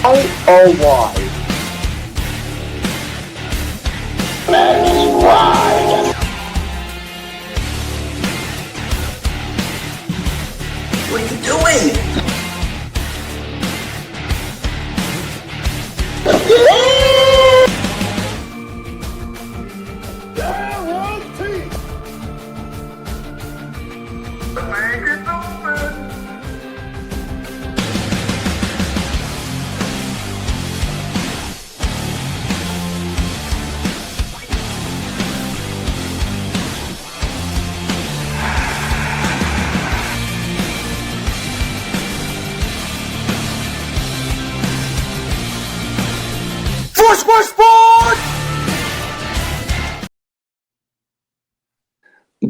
Oh, why? Let's ride! What are you doing? Sports!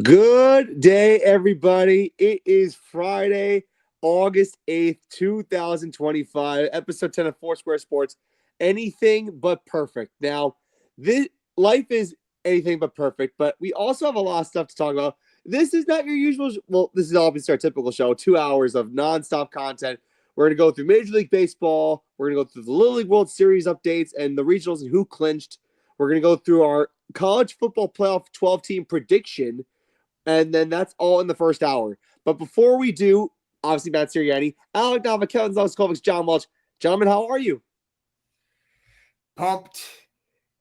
Good day, everybody. It is Friday, August 8th, 2025, episode 10 of Foursquare Sports. Anything but perfect. Now, this life is anything but perfect, but we also have a lot of stuff to talk about. This is not your usual, this is obviously our typical show, 2 hours of nonstop content. We're going to go through Major League Baseball. We're going to go through the Little League World Series updates and the regionals and who clinched. We're going to go through our college football playoff 12-team prediction. And then that's all in the first hour. But before we do, obviously Matt Sirianni, Alec Nava, Kevin Zalskovic, John Welch. Gentlemen, how are you? Pumped.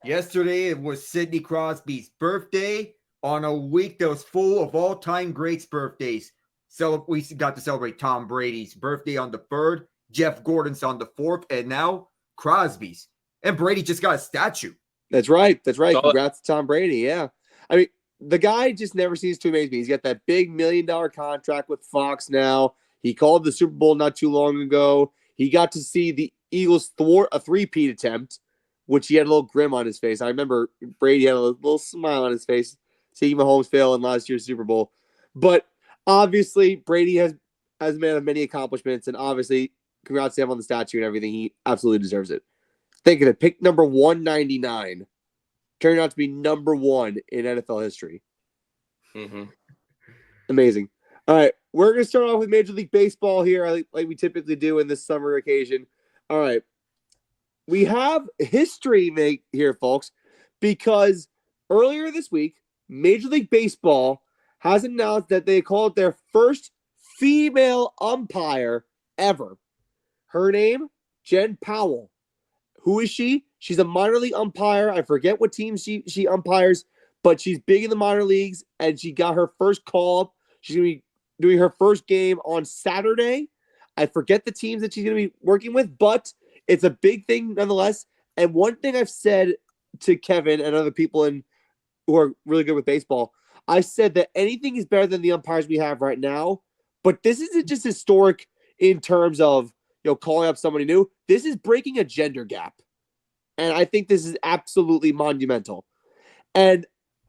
Yesterday it was Sidney Crosby's birthday on a week that was full of all-time greats' birthdays. So we got to celebrate Tom Brady's birthday on the 3rd, Jeff Gordon's on the 4th, and now Crosby's. And Brady just got a statue. That's right. Congrats to Tom Brady, yeah. I mean, the guy just never seems to amaze me. He's got that big $1 million contract with Fox now. He called the Super Bowl not too long ago. He got to see the Eagles thwart a three-peat attempt, which he had a little grin on his face. I remember Brady had a little smile on his face seeing Mahomes fail in last year's Super Bowl. But obviously, Brady has a man of many accomplishments, and obviously, congrats to him on the statue and everything. He absolutely deserves it. Think of it. Pick number 199 turned out to be number 1 in NFL history. Mm-hmm. Amazing. All right, we're going to start off with Major League Baseball here, like we typically do in this summer occasion. All right. We have history here, folks, because earlier this week, Major League Baseball has announced that they called their first female umpire ever. Her name, Jen Powell. Who is she? She's a minor league umpire. I forget what team she umpires, but she's big in the minor leagues, and she got her first call up. She's going to be doing her first game on Saturday. I forget the teams that she's going to be working with, but it's a big thing nonetheless. And one thing I've said to Kevin and other people who are really good with baseball, I said that anything is better than the umpires we have right now, but this isn't just historic in terms of calling up somebody new. This is breaking a gender gap. And I think this is absolutely monumental. And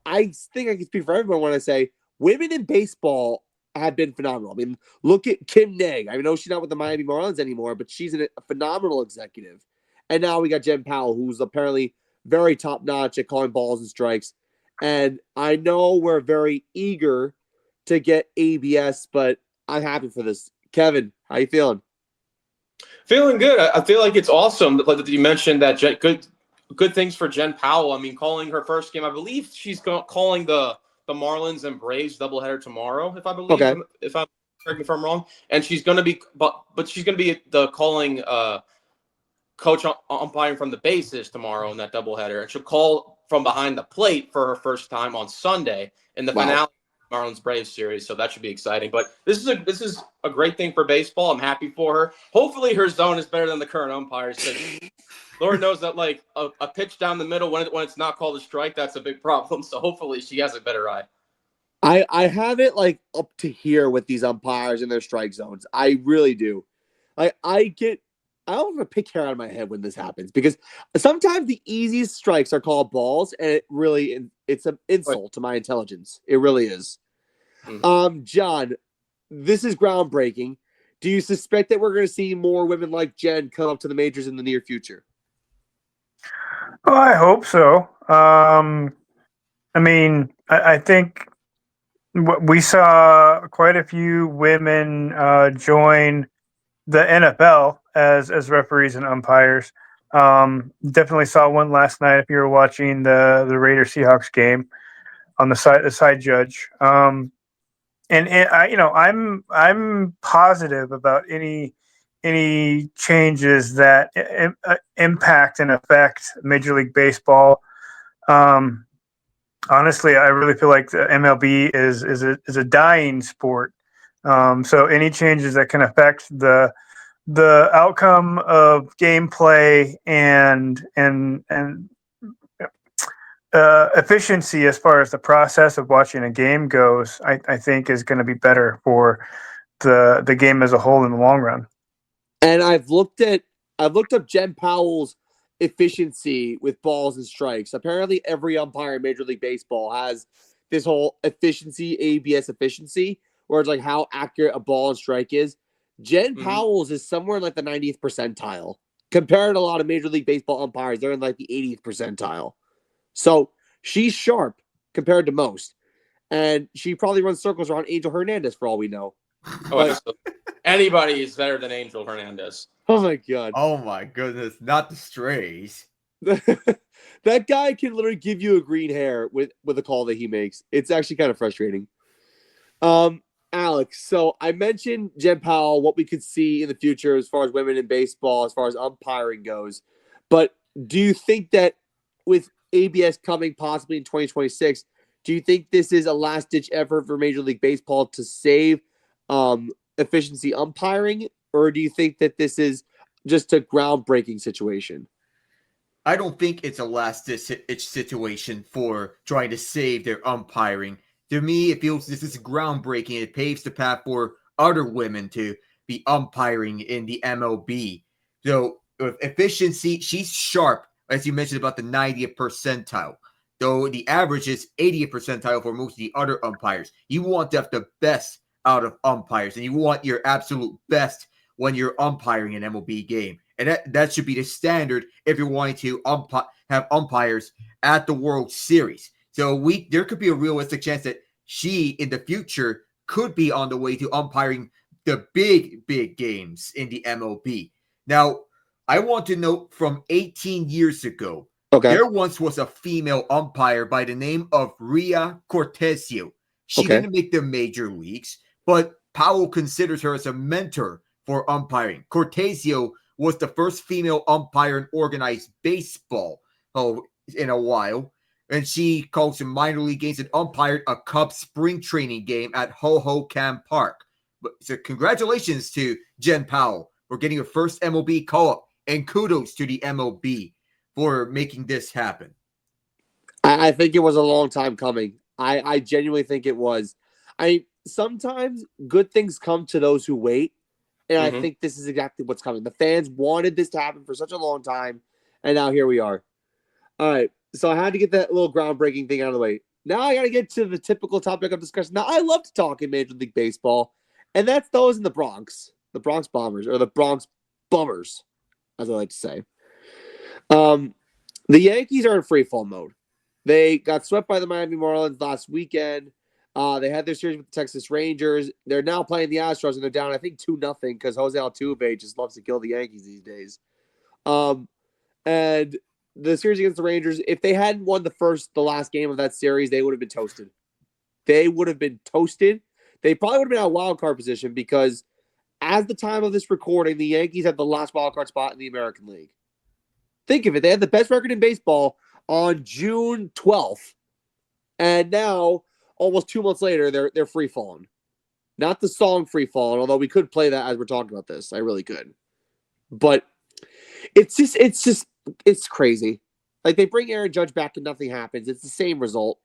I think I can speak for everyone when I say women in baseball have been phenomenal. I mean, look at Kim Neg. I know she's not with the Miami Marlins anymore, but she's a phenomenal executive. And now we got Jen Powell, who's apparently very top-notch at calling balls and strikes. And I know we're very eager to get ABS, but I'm happy for this. Kevin, how you feeling? Feeling good. I feel like it's awesome that you mentioned that good things for Jen Powell. I mean, calling her first game, I believe she's calling the Marlins and Braves doubleheader tomorrow, if I believe. Okay. Correct me if I'm wrong. And she's going to be, but she's going to be the calling coach umpiring from the bases tomorrow in that doubleheader, and she'll call from behind the plate for her first time on Sunday in the finale. Marlins Braves series, so that should be exciting. But this is a great thing for baseball. I'm happy for her. Hopefully her zone is better than the current umpires. Lord knows that like a pitch down the middle when it's not called a strike, that's a big problem. So hopefully she has a better eye. I have it like up to here with these umpires and their strike zones. I really do. Like I don't want to pick hair out of my head when this happens because sometimes the easiest strikes are called balls, and it's an insult to my intelligence. It really is. Mm-hmm. John, this is groundbreaking. Do you suspect that we're going to see more women like Jen come up to the majors in the near future? Oh, I hope so. I mean, I think we saw quite a few women join the NFL as referees and umpires. Definitely saw one last night. If you were watching the Raiders Seahawks game on the side judge, and I, I'm positive about any changes that impact and affect Major League Baseball. Um, Honestly, I really feel like the MLB is a dying sport. So any changes that can affect the outcome of gameplay and efficiency as far as the process of watching a game goes, I think is going to be better for the game as a whole in the long run. And I've looked up Jen Powell's efficiency with balls and strikes. Apparently, every umpire in Major League Baseball has this whole efficiency, ABS efficiency, where it's like how accurate a ball and strike is. Jen Powell's is somewhere in like the 90th percentile. Compared to a lot of Major League Baseball umpires, they're in like the 80th percentile. So she's sharp compared to most. And she probably runs circles around Angel Hernandez for all we know. Oh, anybody is better than Angel Hernandez. Oh my God. Oh my goodness, not the strays. That guy can literally give you a green hair with a call that he makes. It's actually kind of frustrating. Alex, so I mentioned Jen Powell, what we could see in the future as far as women in baseball, as far as umpiring goes. But do you think that with ABS coming possibly in 2026, do you think this is a last-ditch effort for Major League Baseball to save efficiency umpiring? Or do you think that this is just a groundbreaking situation? I don't think it's a last-ditch situation for trying to save their umpiring. To me, it feels this is groundbreaking. It paves the path for other women to be umpiring in the MLB. So, with efficiency, she's sharp, as you mentioned, about the 90th percentile. Though the average is 80th percentile for most of the other umpires. You want to have the best out of umpires, and you want your absolute best when you're umpiring an MLB game. And that should be the standard if you're wanting to have umpires at the World Series. So there could be a realistic chance that she, in the future, could be on the way to umpiring the big games in the MLB. Now, I want to note from 18 years ago, there once was a female umpire by the name of Ria Cortesio. She didn't make the major leagues, but Powell considers her as a mentor for umpiring. Cortesio was the first female umpire in organized baseball in a while, and she calls some minor league games and umpired a Cubs spring training game at Ho-Ho-Cam Park. So congratulations to Jen Powell for getting her first MLB call-up, and kudos to the MLB for making this happen. I think it was a long time coming. I genuinely think it was. Sometimes good things come to those who wait. And I think this is exactly what's coming. The fans wanted this to happen for such a long time, and now here we are. All right, so I had to get that little groundbreaking thing out of the way. Now I got to get to the typical topic of discussion. Now, I love to talk in Major League Baseball, and that's those in the Bronx Bombers, or the Bronx Bummers, as I like to say. The Yankees are in freefall mode. They got swept by the Miami Marlins last weekend. They had their series with the Texas Rangers. They're now playing the Astros, and they're down, I think, 2-0 because Jose Altuve just loves to kill the Yankees these days. And the series against the Rangers, if they hadn't won the last game of that series, they would have been toasted. They probably would have been out of wild card position because as the time of this recording, the Yankees have the last wild card spot in the American League. Think of it. They had the best record in baseball on June 12th. And now, almost 2 months later, they're free falling. Not the song Free Falling, although we could play that as we're talking about this. I really could. But it's crazy. Like, they bring Aaron Judge back and nothing happens. It's the same result.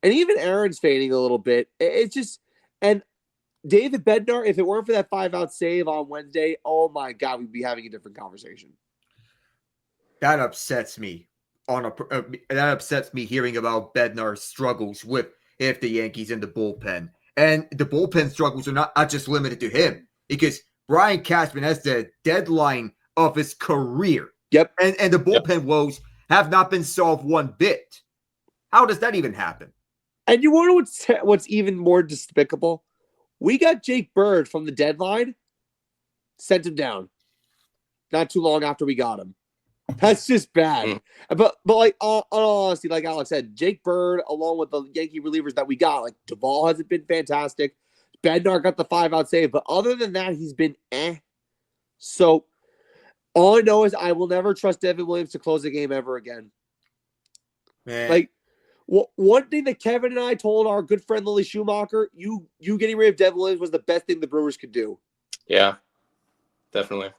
And even Aaron's fading a little bit. And David Bednar, if it weren't for that 5-out save on Wednesday, oh my God, we'd be having a different conversation. That upsets me. That upsets me hearing about Bednar's struggles with the Yankees in the bullpen. And the bullpen struggles are not just limited to him, because Brian Cashman has the deadline of his career. Yep. And the bullpen woes have not been solved one bit. How does that even happen? And you want to know what's even more despicable? We got Jake Bird from the deadline, sent him down. Not too long after we got him. That's just bad. But like all honesty, like Alex said, Jake Bird, along with the Yankee relievers that we got, like Duvall hasn't been fantastic. Bednar got the 5-out save, but other than that, he's been eh. So all I know is I will never trust Devin Williams to close a game ever again. Man. Like one thing that Kevin and I told our good friend Lily Schumacher, you getting rid of Devin Williams was the best thing the Brewers could do. Yeah, definitely.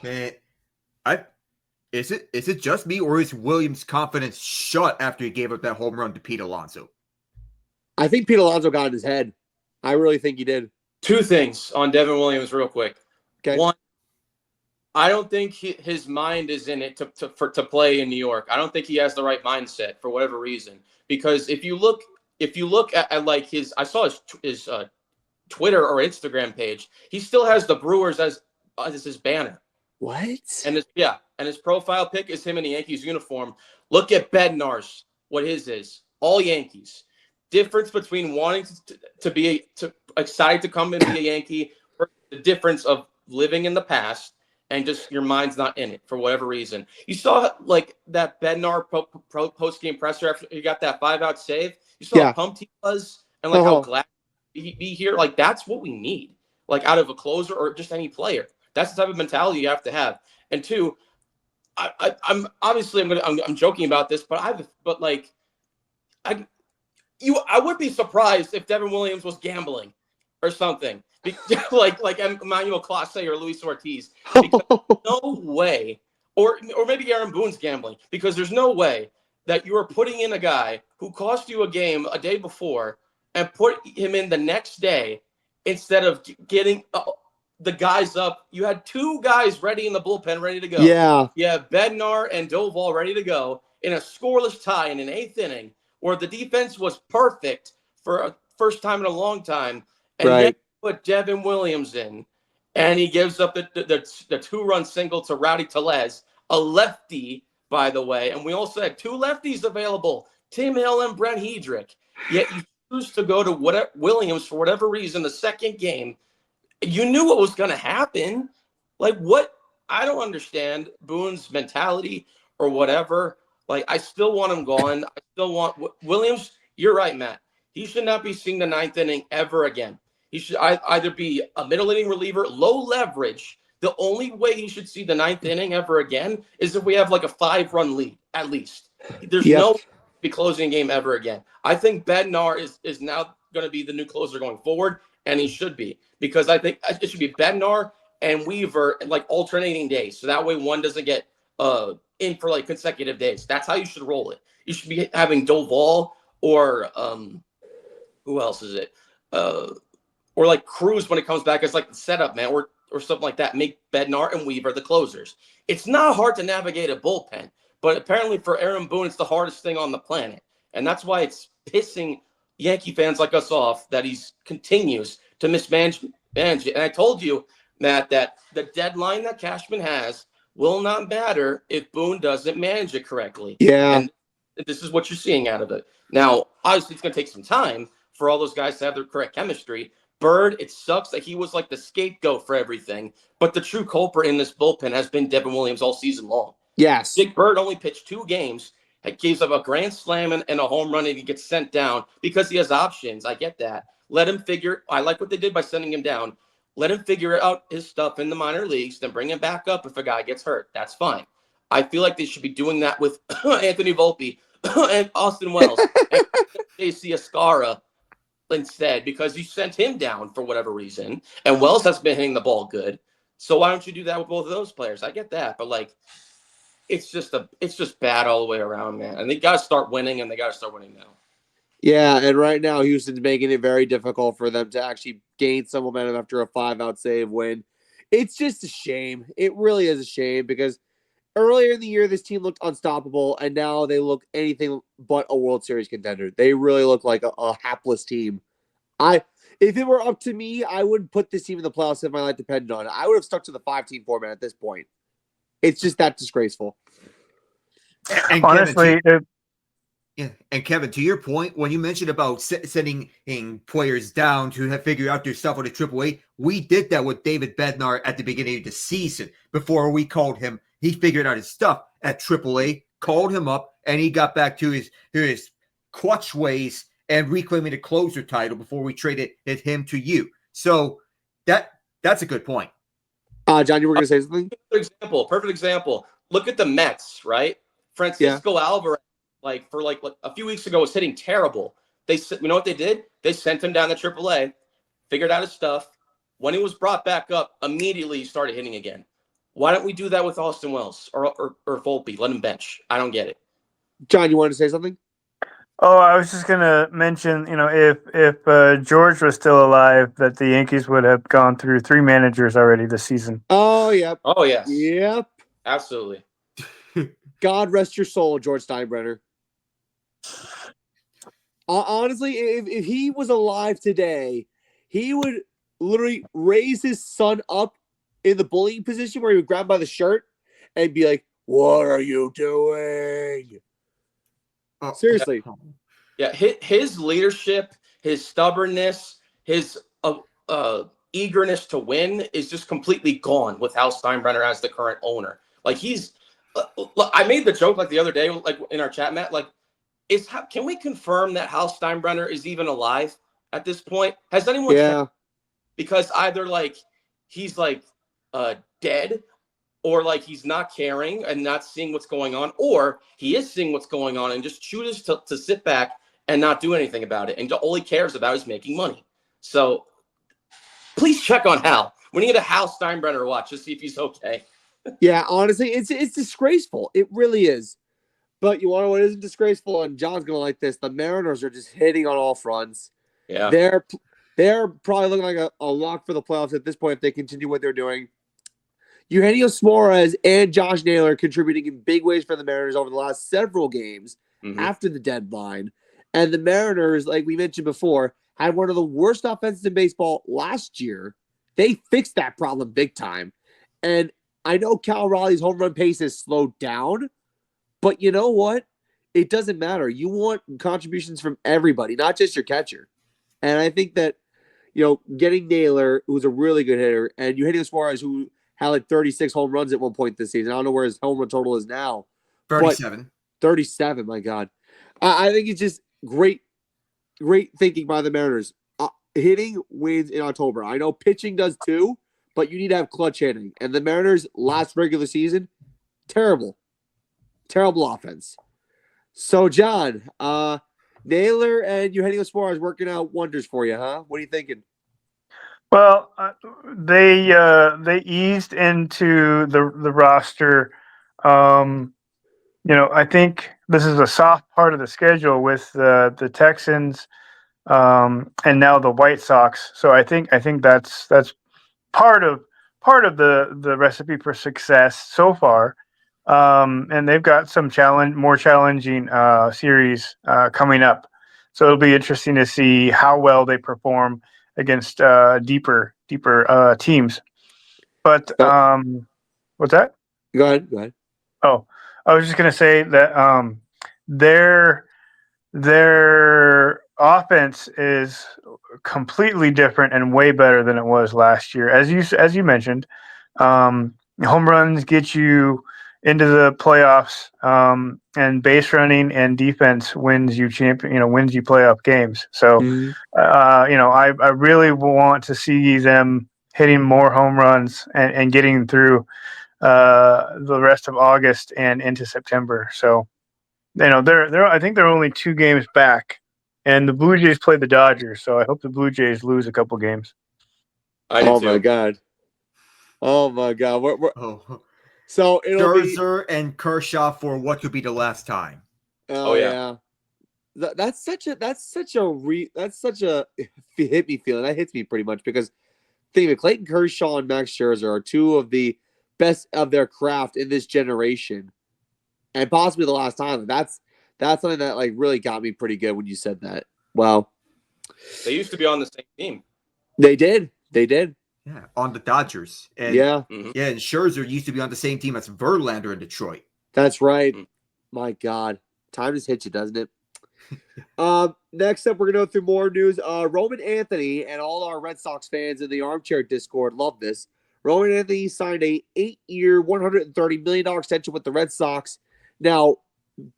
Man, is it just me, or is Williams' confidence shot after he gave up that home run to Pete Alonso? I think Pete Alonso got in his head. I really think he did. Two things on Devin Williams real quick. Okay. One, I don't think his mind is in it to play in New York. I don't think he has the right mindset for whatever reason. Because if you look at like I saw his Twitter or Instagram page, he still has the Brewers as his banner. What? And his profile pic is him in the Yankees uniform. Look at Bednar's, what his is. All Yankees. Difference between wanting to be excited to come and be a Yankee, or the difference of living in the past and just your mind's not in it for whatever reason. You saw like that Bednar post game presser after he got that 5-out save. You saw how pumped he was and like how glad he'd be here. Like that's what we need. Like out of a closer or just any player. That's the type of mentality you have to have. And two, I'm obviously I'm joking about this, but I would be surprised if Devin Williams was gambling or something, like Emmanuel Clase or Luis Ortiz. Because no way, or maybe Aaron Boone's gambling, because there's no way that you are putting in a guy who cost you a game a day before and put him in the next day instead of getting the guys up. You had two guys ready in the bullpen, ready to go. Yeah. You have Bednar and Doval ready to go in a scoreless tie in an 8th inning where the defense was perfect for a first time in a long time. And then put Devin Williams in, and he gives up the 2-run single to Rowdy Tellez, a lefty, by the way. And we also had 2 lefties available, Tim Hill and Brent Hedrick. Yet you choose to go to Williams for whatever reason the second game. You knew what was going to happen. Like, what? I don't understand Boone's mentality or whatever. Like, I still want him gone. I still want Williams. You're right, Matt. He should not be seeing the 9th inning ever again. He should either be a middle inning reliever, low leverage. The only way he should see the 9th inning ever again is if we have like a 5-run lead, at least. There's no be closing a game ever again. I think Bednar is now going to be the new closer going forward, and he should be, because I think it should be Bednar and Weaver like alternating days. So that way one doesn't get in for like consecutive days. That's how you should roll it. You should be having Doval or who else is it? Or like Cruz when it comes back as like the setup man, or something like that. Make Bednar and Weaver the closers. It's not hard to navigate a bullpen, but apparently for Aaron Boone, it's the hardest thing on the planet. And that's why it's pissing Yankee fans like us off that he continues to mismanage it. And I told you, Matt, that the deadline that Cashman has will not matter if Boone doesn't manage it correctly. Yeah. And this is what you're seeing out of it. Now, obviously, it's going to take some time for all those guys to have their correct chemistry. Bird, it sucks that he was like the scapegoat for everything, but the true culprit in this bullpen has been Devin Williams all season long. Yes. Big Bird only pitched 2 games. It gives up a grand slam and a home run, and he gets sent down because he has options. I get that. Let him figure. I like what they did by sending him down. Let him figure out his stuff in the minor leagues, then bring him back up if a guy gets hurt. That's fine. I feel like they should be doing that with Anthony Volpe and Austin Wells and JC Escara instead, because you sent him down for whatever reason, and Wells has been hitting the ball good. So why don't you do that with both of those players? I get that, but like, it's just bad all the way around, man. And they got to start winning, and they got to start winning now. Yeah, and right now Houston's making it very difficult for them to actually gain some momentum after a 5-out save win. It's just a shame. It really is a shame, because earlier in the year this team looked unstoppable, and now they look anything but a World Series contender. They really look like a hapless team. If it were up to me, I wouldn't put this team in the playoffs if my life depended on it. I would have stuck to the 5-team format at this point. It's just that disgraceful. And honestly, Yeah, and Kevin, to your point, when you mentioned about sending players down to have figured out their stuff with the AAA, we did that with David Bednar at the beginning of the season. Before we called him, he figured out his stuff at AAA, called him up, and he got back to his clutch ways and reclaiming the closer title before we traded him to you. So that's a good point. John, you were going to say something? Perfect example. Look at the Mets, right? Francisco Alvarez, for a few weeks ago, was hitting terrible. You know what they did? They sent him down to AAA, figured out his stuff. When he was brought back up, immediately he started hitting again. Why don't we do that with Austin Wells or Volpe? Let him bench. I don't get it. John, you wanted to say something? Oh, I was just gonna mention, if George was still alive, that the Yankees would have gone through 3 managers already this season. Oh, yep. Oh, yes. Yep. Absolutely. God rest your soul, George Steinbrenner. Honestly, if he was alive today, he would literally raise his son up in the bullying position where he would grab him by the shirt and be like, "What are you doing?" Seriously. Yeah, his leadership, his stubbornness, his eagerness to win is just completely gone with Hal Steinbrenner as the current owner. Like I made the joke the other day, in our chat, Matt. Can we confirm that Hal Steinbrenner is even alive at this point? Has anyone? Yeah. Because either he's dead, or he's not caring and not seeing what's going on, or he is seeing what's going on and just chooses to sit back and not do anything about it, and all he cares about is making money. So please check on Hal. We need a Hal Steinbrenner watch to see if he's okay. Yeah, honestly, it's disgraceful. It really is. But you want to know what isn't disgraceful? And John's going to like this. The Mariners are just hitting on all fronts. Yeah. They're probably looking like a lock for the playoffs at this point if they continue what they're doing. Eugenio Suarez and Josh Naylor contributing in big ways for the Mariners over the last several games after the deadline. And the Mariners, like we mentioned before, had one of the worst offenses in baseball last year. They fixed that problem big time. And I know Cal Raleigh's home run pace has slowed down, but you know what? It doesn't matter. You want contributions from everybody, not just your catcher. And I think that, getting Naylor, who's a really good hitter, and Eugenio Suarez, who had 36 home runs at one point this season. I don't know where his home run total is now. 37. 37, my God. I think it's just great thinking by the Mariners. Hitting wins in October. I know pitching does too, but you need to have clutch hitting. And the Mariners last regular season, terrible offense. So, John, Naylor and Eugenio Suarez working out wonders for you, huh? What are you thinking? Well, they eased into the roster. I think this is a soft part of the schedule with the Texans and now the White Sox. So I think that's part of the recipe for success so far. And they've got some more challenging series coming up. So it'll be interesting to see how well they perform against deeper teams. But what's that? Go ahead. Oh, I was just going to say that their offense is completely different and way better than it was last year. As you mentioned, home runs get you into the playoffs, and base running and defense wins you playoff games. So, I really want to see them hitting more home runs and getting through the rest of August and into September. So, I think they're only 2 games back, and the Blue Jays play the Dodgers. So I hope the Blue Jays lose a couple games. Oh my God. So it'll Scherzer and Kershaw for what could be the last time. Oh yeah. That's such a hit me feeling. That hits me pretty much because think of it, Clayton Kershaw and Max Scherzer are 2 of the best of their craft in this generation, and possibly the last time. That's something that really got me pretty good when you said that. Wow. They used to be on the same team. They did. Yeah, on the Dodgers. And, yeah, and Scherzer used to be on the same team as Verlander in Detroit. That's right. My God, time just hits you, doesn't it? Next up, we're gonna go through more news. Roman Anthony and all our Red Sox fans in the Armchair Discord love this. Roman Anthony signed a 8-year, $130 million extension with the Red Sox. Now,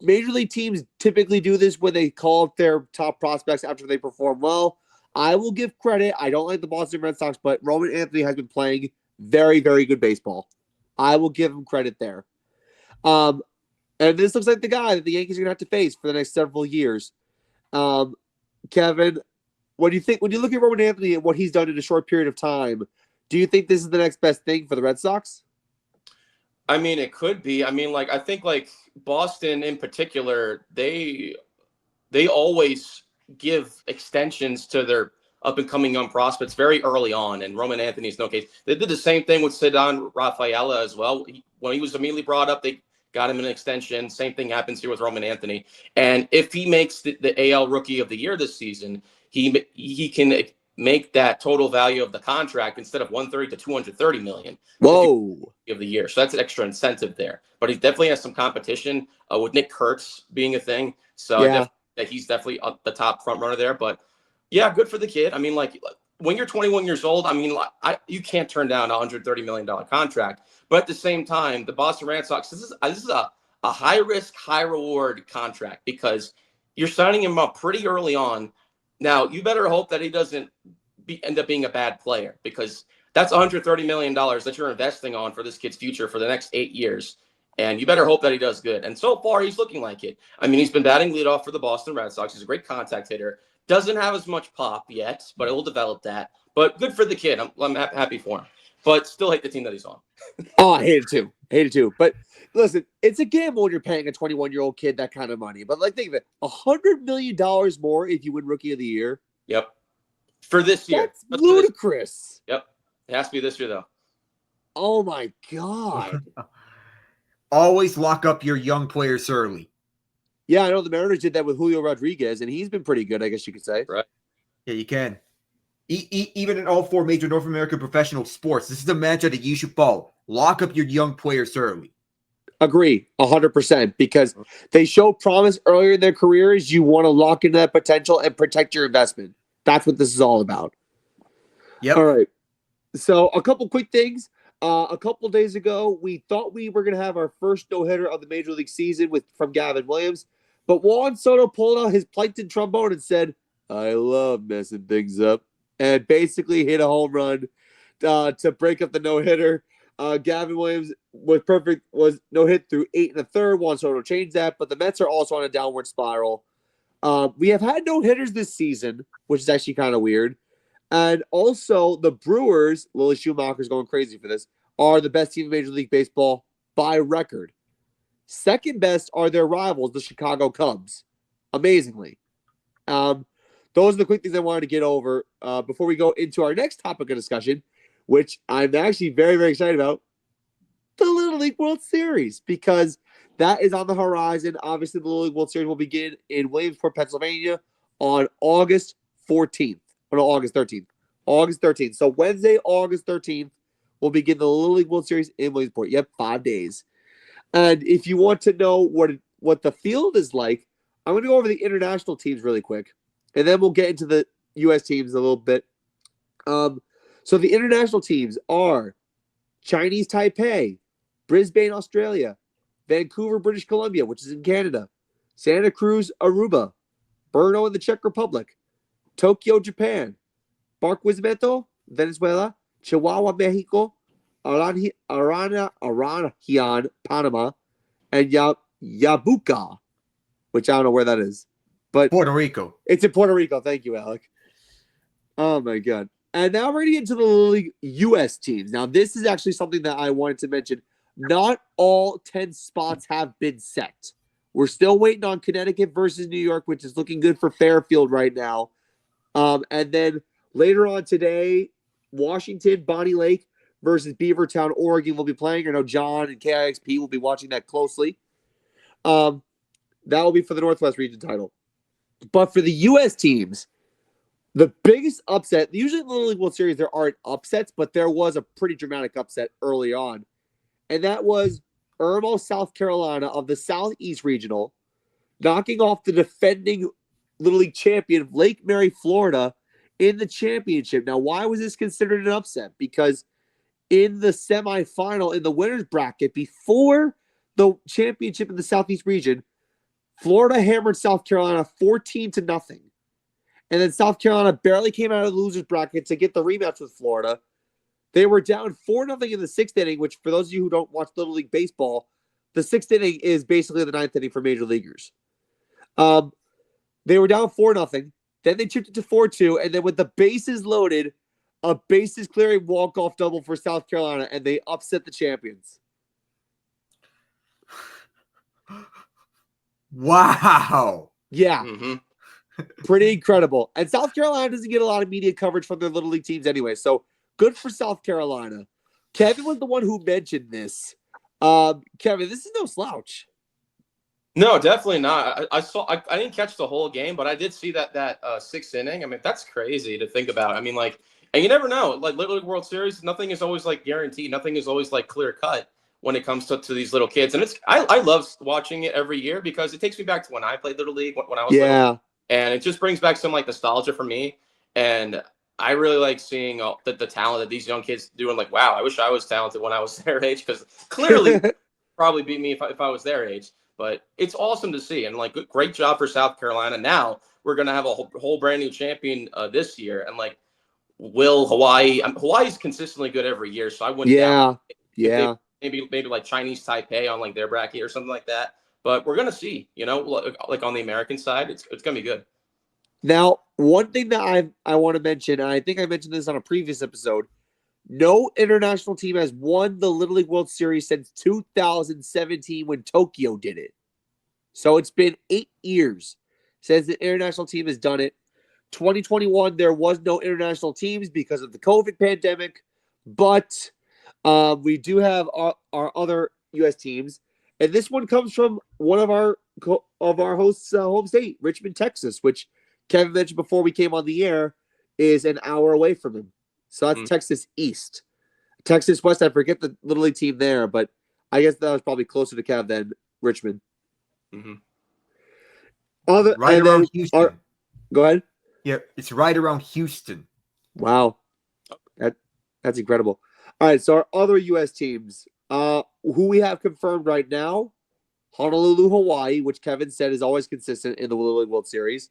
major league teams typically do this when they call up their top prospects after they perform well. I will give credit. I don't like the Boston Red Sox, but Roman Anthony has been playing very, very good baseball. I will give him credit there. And this looks like the guy that the Yankees are going to have to face for the next several years. Kevin, what do you think when you look at Roman Anthony and what he's done in a short period of time? Do you think this is the next best thing for the Red Sox? I mean, it could be. I mean, I think Boston in particular, they always give extensions to their up and coming young prospects very early on, and Roman Anthony's no case. They did the same thing with Cedar Rafaela as well. When he was immediately brought up, they got him an extension. Same thing happens here with Roman Anthony. And if he makes the AL Rookie of the Year this season, he can make that total value of the contract instead of 130 to 230 million. Whoa! Of the year, so that's an extra incentive there. But he definitely has some competition with Nick Kurtz being a thing. So Yeah. He's definitely the top front runner there. But yeah, good for the kid. I mean, when you're 21 years old, I mean, you can't turn down a $130 million contract. But at the same time, the Boston Red Sox, this is a high risk, high reward contract because you're signing him up pretty early on. Now, you better hope that he doesn't end up being a bad player because that's $130 million that you're investing on for this kid's future for the next 8 years. And you better hope that he does good. And so far, he's looking like it. I mean, he's been batting leadoff for the Boston Red Sox. He's a great contact hitter. Doesn't have as much pop yet, but it will develop that. But good for the kid. I'm happy for him. But still hate the team that he's on. Oh, I hate it too. But listen, it's a gamble when you're paying a 21-year-old kid that kind of money. But think of it, $100 million more if you win Rookie of the Year. Yep. For this year. That's ludicrous. Yep. It has to be this year, though. Oh, my God. Always lock up your young players early. Yeah, I know the Mariners did that with Julio Rodriguez, and he's been pretty good, I guess you could say. Right. Yeah, you can. Even in all 4 major North American professional sports, this is the mantra that you should follow. Lock up your young players early. Agree, 100%, because they show promise earlier in their careers. You want to lock into that potential and protect your investment. That's what this is all about. Yep. All right. So a couple quick things. A couple days ago, we thought we were going to have our first no-hitter of the Major League season from Gavin Williams, but Juan Soto pulled out his plankton trombone and said, "I love messing things up," and basically hit a home run to break up the no-hitter. Gavin Williams was no-hit through 8 1/3. Juan Soto changed that, but the Mets are also on a downward spiral. We have had no-hitters this season, which is actually kind of weird. And also, the Brewers, Lily Schumacher's going crazy for this, are the best team in Major League Baseball by record. Second best are their rivals, the Chicago Cubs, amazingly. Those are the quick things I wanted to get over before we go into our next topic of discussion, which I'm actually very, very excited about, the Little League World Series, because that is on the horizon. Obviously, the Little League World Series will begin in Williamsport, Pennsylvania on August 14th. Or no, August 13th. August 13th. So Wednesday, August 13th, will begin the Little League World Series in Williamsport. Yep, 5 days. And if you want to know what the field is like, I'm going to go over the international teams really quick. And then we'll get into the U.S. teams a little bit. So the international teams are Chinese Taipei, Brisbane, Australia, Vancouver, British Columbia, which is in Canada, Santa Cruz, Aruba, Brno in the Czech Republic, Tokyo, Japan, Barquisimeto, Venezuela, Chihuahua, Mexico, Aranahian, Panama, and Yabuca, which I don't know where that is. But Puerto Rico. It's in Puerto Rico. Thank you, Alec. Oh, my God. And now we're going to get into the League U.S. teams. Now, this is actually something that I wanted to mention. Not all 10 spots have been set. We're still waiting on Connecticut versus New York, which is looking good for Fairfield right now. And then later on today, Washington, Bonnie Lake versus Beavertown, Oregon will be playing. I know John and KIXP will be watching that closely. That will be for the Northwest region title. But for the U.S. teams, the biggest upset, usually in the Little League World Series, there aren't upsets, but there was a pretty dramatic upset early on. And that was Irmo, South Carolina of the Southeast Regional, knocking off the defending Little League champion, Lake Mary, Florida, in the championship. Now, why was this considered an upset? Because in the semifinal, in the winner's bracket, before the championship in the Southeast region, Florida hammered South Carolina 14-0. And then South Carolina barely came out of the loser's bracket to get the rematch with Florida. They were down 4-0 in the sixth inning, which for those of you who don't watch Little League Baseball, the sixth inning is basically the ninth inning for major leaguers. They were down 4-0. Then they chipped it to 4-2. And then with the bases loaded, a bases clearing walk-off double for South Carolina, and they upset the champions. Wow. Yeah. Mm-hmm. Pretty incredible. And South Carolina doesn't get a lot of media coverage from their Little League teams anyway. So good for South Carolina. Kevin was the one who mentioned this. Kevin, this is no slouch. No, definitely not. I didn't catch the whole game, but I did see that sixth inning. I mean, that's crazy to think about. I mean, like, and you never know. Like Little League World Series, nothing is always like guaranteed. Nothing is always like clear cut when it comes to these little kids. And I love watching it every year because it takes me back to when I played Little League when I was little. And it just brings back some like nostalgia for me. And I really like seeing the talent that these young kids do. And like, wow, I wish I was talented when I was their age, because clearly probably beat me if I was their age. But it's awesome to see. And like, great job for South Carolina. Now we're going to have a whole brand new champion this year. And like, will Hawaii, Hawaii's consistently good every year. So I wouldn't doubt if they, maybe like Chinese Taipei on like their bracket or something like that. But we're going to see, like on the American side, it's going to be good. Now, one thing that I want to mention, and I think I mentioned this on a previous episode, no international team has won the Little League World Series since 2017 when Tokyo did it. So it's been 8 years since the international team has done it. 2021, there was no international teams because of the COVID pandemic, but we do have our other U.S. teams. And this one comes from one of our hosts' home state, Richmond, Texas, which Kevin mentioned before we came on the air is an hour away from him. So that's Texas East. Texas West, I forget the Little League team there, but I guess that was probably closer to Kev than Richmond. Mm-hmm. Right around Houston. Go ahead. Yeah, it's right around Houston. Wow. That's incredible. All right, so our other U.S. teams, who we have confirmed right now, Honolulu, Hawaii, which Kevin said is always consistent in the Little League World Series,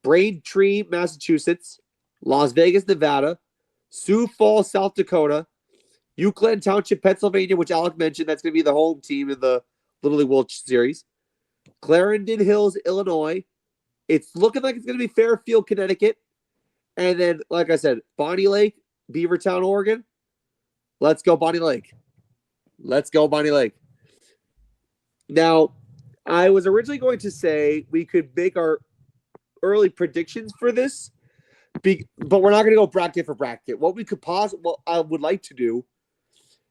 Braintree, Massachusetts, Las Vegas, Nevada, Sioux Falls, South Dakota, Euclid Township, Pennsylvania, which Alec mentioned, that's going to be the home team in the Little League World Series, Clarendon Hills, Illinois. It's looking like it's going to be Fairfield, Connecticut. And then, like I said, Bonnie Lake, Beavertown, Oregon. Let's go, Bonnie Lake. Let's go, Bonnie Lake. Now, I was originally going to say we could make our early predictions for this, but we're not going to go bracket for bracket. What we could I would like to do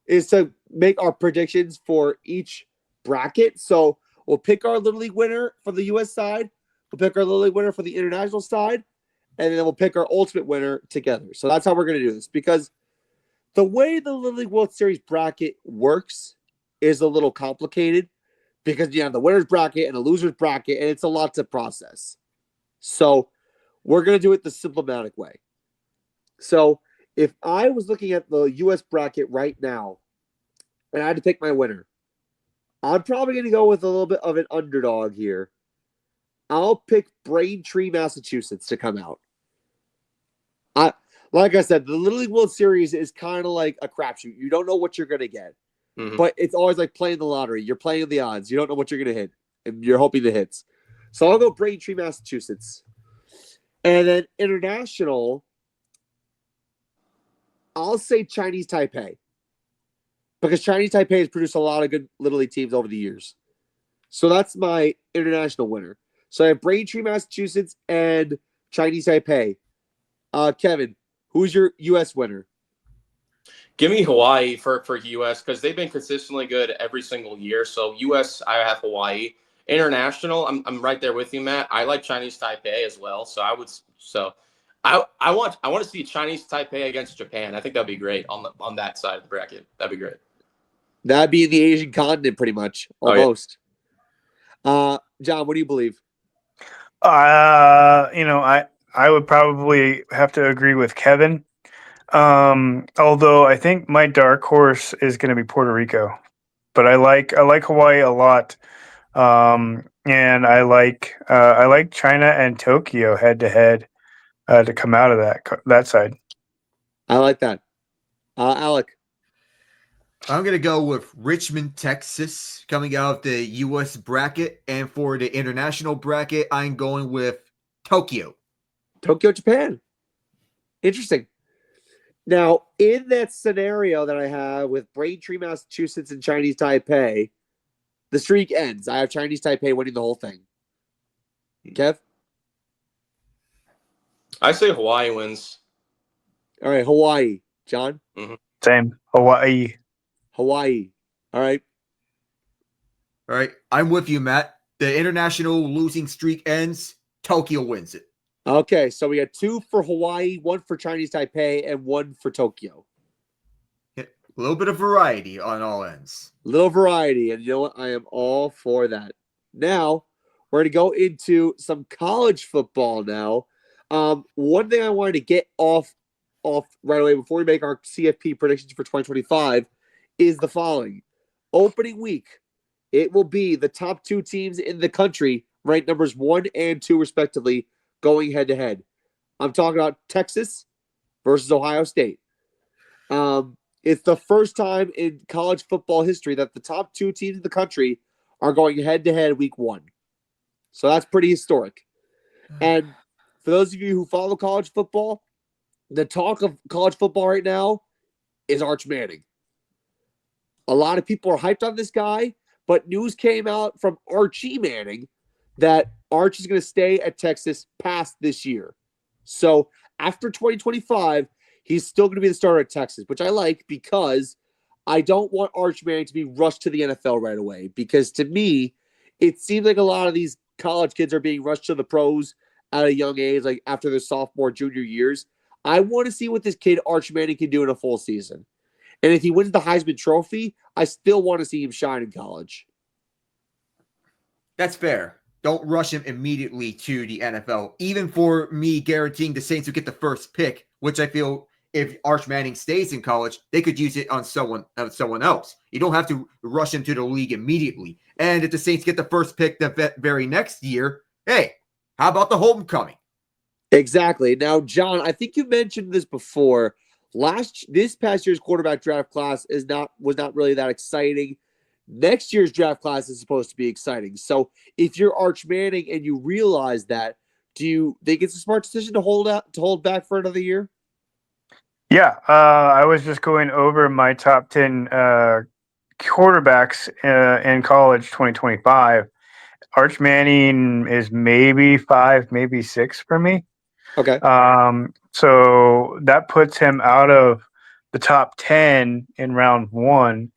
is to make our predictions for each bracket. So we'll pick our Little League winner for the U.S. side. We'll pick our Little League winner for the international side. And then we'll pick our ultimate winner together. So that's how we're going to do this. Because the way the Little League World Series bracket works is a little complicated. Because you have the winner's bracket and a loser's bracket. And it's a lot to process. So we're going to do it the symptomatic way. So if I was looking at the U.S. bracket right now, and I had to pick my winner, I'm probably going to go with a little bit of an underdog here. I'll pick Braintree, Massachusetts to come out. Like I said, the Little League World Series is kind of like a crapshoot. You don't know what you're going to get. Mm-hmm. But it's always like playing the lottery. You're playing the odds. You don't know what you're going to hit. And you're hoping the hits. So I'll go Braintree, Massachusetts. And then international, I'll say Chinese Taipei. Because Chinese Taipei has produced a lot of good Little League teams over the years. So that's my international winner. So I have Braintree, Massachusetts, and Chinese Taipei. Kevin, who's your U.S. winner? Give me Hawaii for U.S. because they've been consistently good every single year. So U.S., I have Hawaii. International, I'm right there with you, Matt. I like Chinese Taipei as well. So I want to see Chinese Taipei against Japan. I think that'd be great on that side of the bracket. That'd be great. That'd be the Asian continent, pretty much, almost. Oh, yeah. John, what do you believe? I would probably have to agree with Kevin. Although I think my dark horse is going to be Puerto Rico, but I like Hawaii a lot. And I like China and Tokyo head to head to come out of that side. I like that. Alec. I'm going to go with Richmond, Texas, coming out of the U.S. bracket. And for the international bracket, I'm going with Tokyo. Tokyo, Japan. Interesting. Now, in that scenario that I have with Braintree, Massachusetts, and Chinese Taipei, the streak ends. I have Chinese Taipei winning the whole thing. Kev? I say Hawaii wins. All right, Hawaii. John? Same. Hawaii. Hawaii. All right. All right. I'm with you, Matt. The international losing streak ends. Tokyo wins it. Okay, so we got 2 for Hawaii, 1 for Chinese Taipei, and 1 for Tokyo. A little bit of variety on all ends. Little variety, and you know what? I am all for that. Now, we're going to go into some college football now. One thing I wanted to get off right away before we make our CFP predictions for 2025 is the following. Opening week, it will be the top 2 teams in the country, ranked numbers 1 and 2 respectively, going head to head. I'm talking about Texas versus Ohio State. It's the first time in college football history that the top 2 teams in the country are going head to head week 1. So that's pretty historic. And for those of you who follow college football, the talk of college football right now is Arch Manning. A lot of people are hyped on this guy, but news came out from Archie Manning that Arch is going to stay at Texas past this year. So after 2025, he's still going to be the starter at Texas, which I like because I don't want Arch Manning to be rushed to the NFL right away. Because to me, it seems like a lot of these college kids are being rushed to the pros at a young age, like after their sophomore, junior years. I want to see what this kid Arch Manning can do in a full season. And if he wins the Heisman Trophy, I still want to see him shine in college. That's fair. Don't rush him immediately to the NFL. Even for me guaranteeing the Saints will get the first pick, which I feel if Arch Manning stays in college, they could use it on someone else. You don't have to rush him to the league immediately. And if the Saints get the first pick the very next year, hey, how about the homecoming? Exactly. Now, John, I think you mentioned this before. This past year's quarterback draft class was not really that exciting. Next year's draft class is supposed to be exciting. So if you're Arch Manning and you realize that, do you think it's a smart decision to hold back for another year? Yeah, I was just going over my top 10 quarterbacks in college 2025. Arch Manning is maybe 5, maybe 6 for me. Okay. So that puts him out of the top 10 in round 1.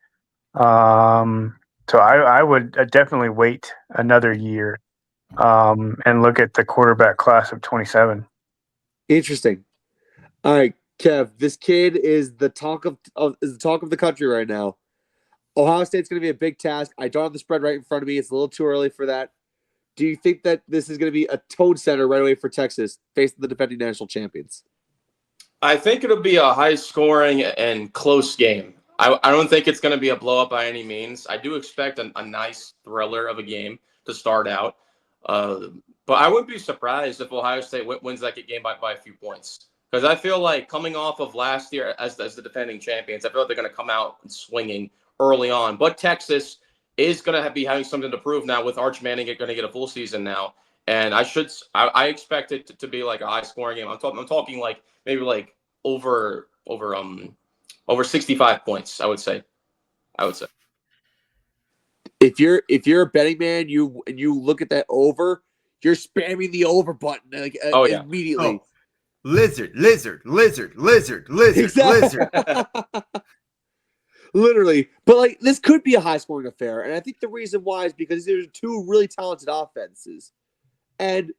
So I would definitely wait another year and look at the quarterback class of 27. Interesting. All right, Kev, this kid is the talk of the country right now. Ohio State's going to be a big task. I don't have the spread right in front of me. It's a little too early for that. Do you think that this is going to be a toad center right away for Texas, facing the defending national champions? I think it'll be a high scoring and close game. I don't think it's going to be a blow up by any means. I do expect a nice thriller of a game to start out. But I wouldn't be surprised if Ohio State wins that game by a few points. Because I feel like coming off of last year as the defending champions, I feel like they're going to come out swinging early on. But Texas is going to be having something to prove now with Arch Manning going to get a full season now. And I expect it to be like a high scoring game. I'm talking like maybe like over 65 points, I would say. If you're a betting man, you look at that over, you're spamming the over button immediately. Oh. Lizard. Exactly. Literally. But like this could be a high scoring affair. And I think the reason why is because there's 2 really talented offenses. And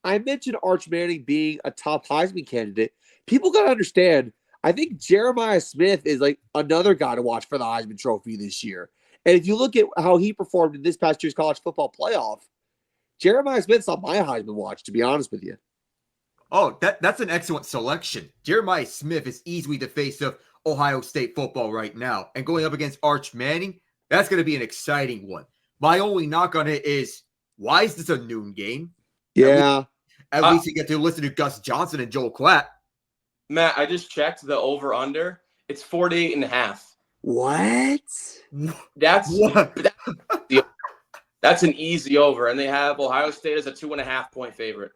I mentioned Arch Manning being a top Heisman candidate. People got to understand, I think Jeremiah Smith is like another guy to watch for the Heisman Trophy this year. And if you look at how he performed in this past year's college football playoff, Jeremiah Smith's on my Heisman watch, to be honest with you. Oh, that's an excellent selection. Jeremiah Smith is easily the face of Ohio State football right now. And going up against Arch Manning, that's going to be an exciting one. My only knock on it is, why is this a noon game? Yeah. At least you get to listen to Gus Johnson and Joel Klatt. Matt, I just checked the over-under. It's 48.5. What? That's What? that's an easy over, and they have Ohio State as a 2.5-point favorite.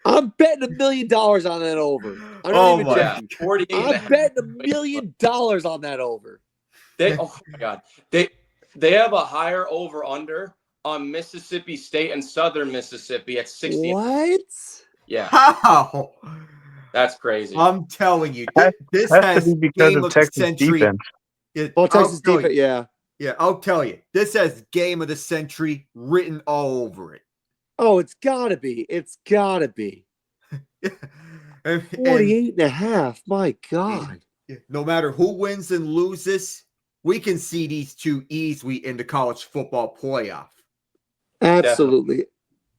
I'm betting $1 million on that over. I'm not Oh even my joking. 48 and a I'm half. betting $1 million on that over. Oh my God, they have a higher over/under on Mississippi State and Southern Mississippi at 60. What? Yeah, How? that's crazy. I'm telling you, this Has has to be because game of of Texas century. defense. Well, Texas defense, yeah. Yeah, I'll tell you. This has game of the century written all over it. Oh, it's gotta be. It's gotta be. And 48.5. My God. no matter who wins and loses, we can see these two easily in the college football playoff. Absolutely.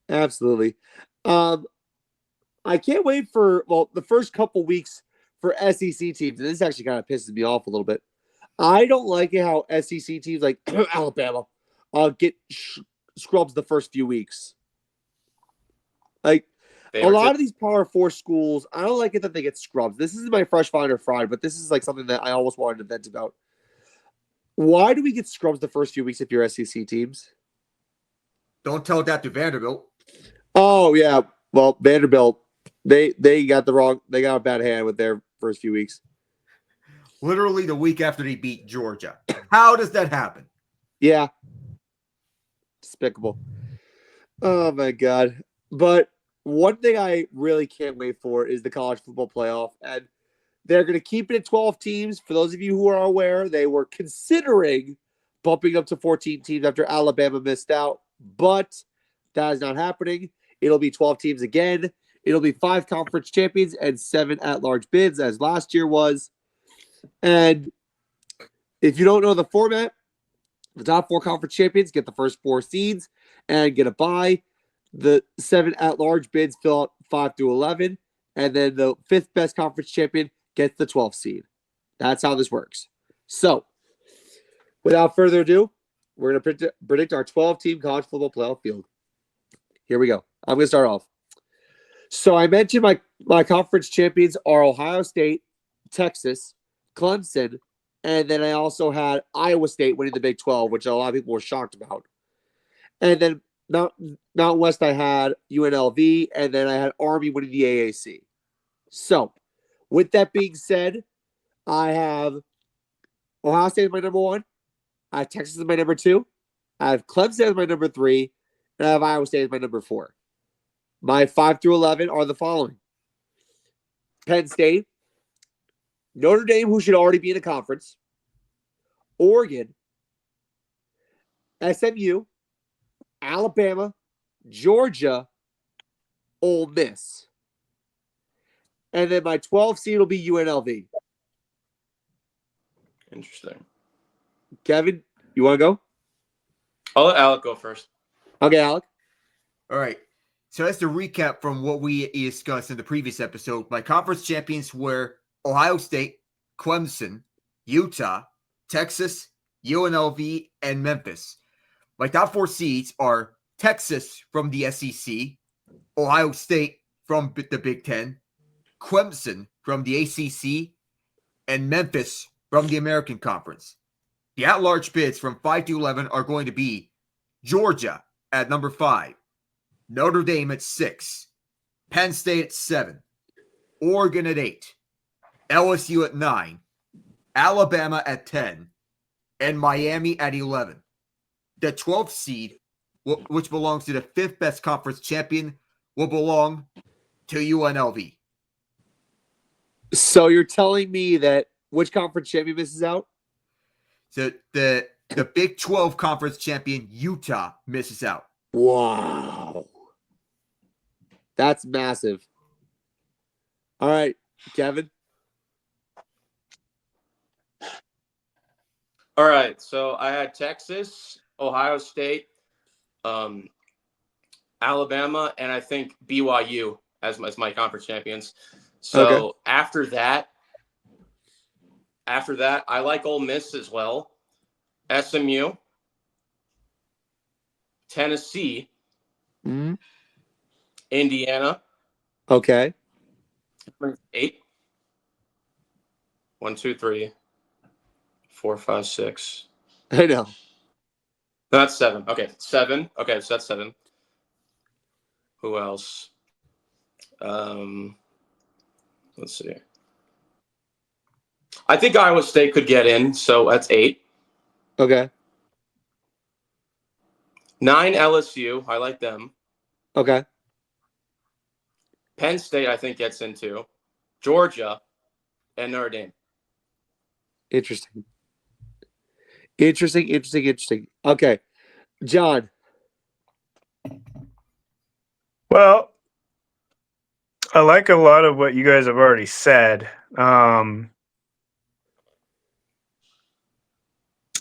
Absolutely. I can't wait for, the first couple weeks for SEC teams. And this actually kind of pisses me off a little bit. I don't like it how SEC teams like Alabama get scrubs the first few weeks. Like, a lot of these Power 4 schools, I don't like it that they get scrubs. This isn't my fresh find or fried, but this is like something that I almost wanted to vent about. Why do we get scrubs the first few weeks if you're SEC teams? Don't tell that to Vanderbilt. Oh, yeah. Well, Vanderbilt, they got a bad hand with their first few weeks. Literally the week after they beat Georgia. How does that happen? Yeah. Despicable. Oh, my God. But one thing I really can't wait for is the college football playoff. And they're going to keep it at 12 teams. For those of you who are aware, they were considering bumping up to 14 teams after Alabama missed out. But that is not happening. It'll be 12 teams again. It'll be 5 conference champions and 7 at-large bids, as last year was. And if you don't know the format, the top 4 conference champions get the first 4 seeds and get a bye. The 7 at-large bids fill out 5 through 11, and then the 5th best conference champion gets the 12th seed. That's how this works. So, without further ado, we're going to predict our 12-team college football playoff field. Here we go. I'm going to start off. So, I mentioned my conference champions are Ohio State, Texas, Clemson, and then I also had Iowa State winning the Big 12, which a lot of people were shocked about. And then Mountain West, I had UNLV, and then I had Army winning the AAC. So, with that being said, I have Ohio State as my number 1. I have Texas as my number 2. I have Clemson as my number 3. And I have Iowa State as my number 4. My 5 through 11 are the following: Penn State, Notre Dame, who should already be in a conference, Oregon, SMU, Alabama, Georgia, Ole Miss. And then my 12 seed will be UNLV. Interesting. Kevin, you want to go? I'll let Alec go first. Okay, Alec. All right. So that's the recap from what we discussed in the previous episode. My conference champions were Ohio State, Clemson, Utah, Texas, UNLV, and Memphis. My top 4 seeds are Texas from the SEC, Ohio State from the Big Ten, Clemson from the ACC, and Memphis from the American Conference. The at-large bids from 5 to 11 are going to be Georgia at number 5, Notre Dame at 6, Penn State at 7, Oregon at 8, LSU at 9, Alabama at 10, and Miami at 11. The 12th seed, which belongs to the 5th best conference champion, will belong to UNLV. So you're telling me that which conference champion misses out? So the Big 12 conference champion, Utah, misses out. Wow. That's massive. All right, Kevin. All right, so I had Texas, Ohio State, Alabama, and I think BYU as my conference champions. So Okay. after that, I like Ole Miss as well. SMU, Tennessee, Mm-hmm. Indiana, Okay. 8. 1, 2, 3, 4, 5, 6. I know. No, that's 7. Okay, 7. Okay, so that's 7. Who else? Let's see. I think Iowa State could get in, so that's 8. Okay. 9 LSU. I like them. Okay. Penn State, I think, gets into. Georgia and Notre Dame. Interesting. Interesting. Okay. John. Well, I like a lot of what you guys have already said.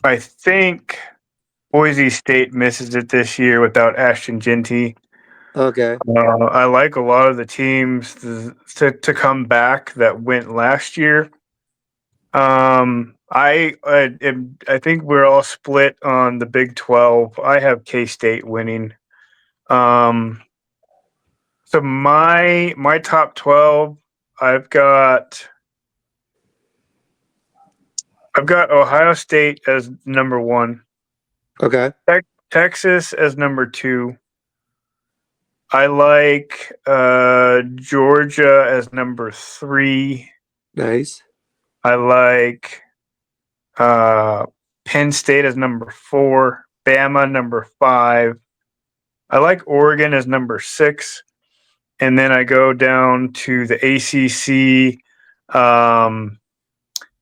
I think Boise State misses it this year without Ashton Genty. Okay. I like a lot of the teams to come back that went last year. I think we're all split on the Big 12. I have K-State winning. Um, so my top 12, I've got Ohio State as number 1, Okay. Texas as number 2. I like Georgia as number 3. Nice. I like Penn State as number 4. Bama number 5. I like Oregon as number 6. And then I go down to the ACC.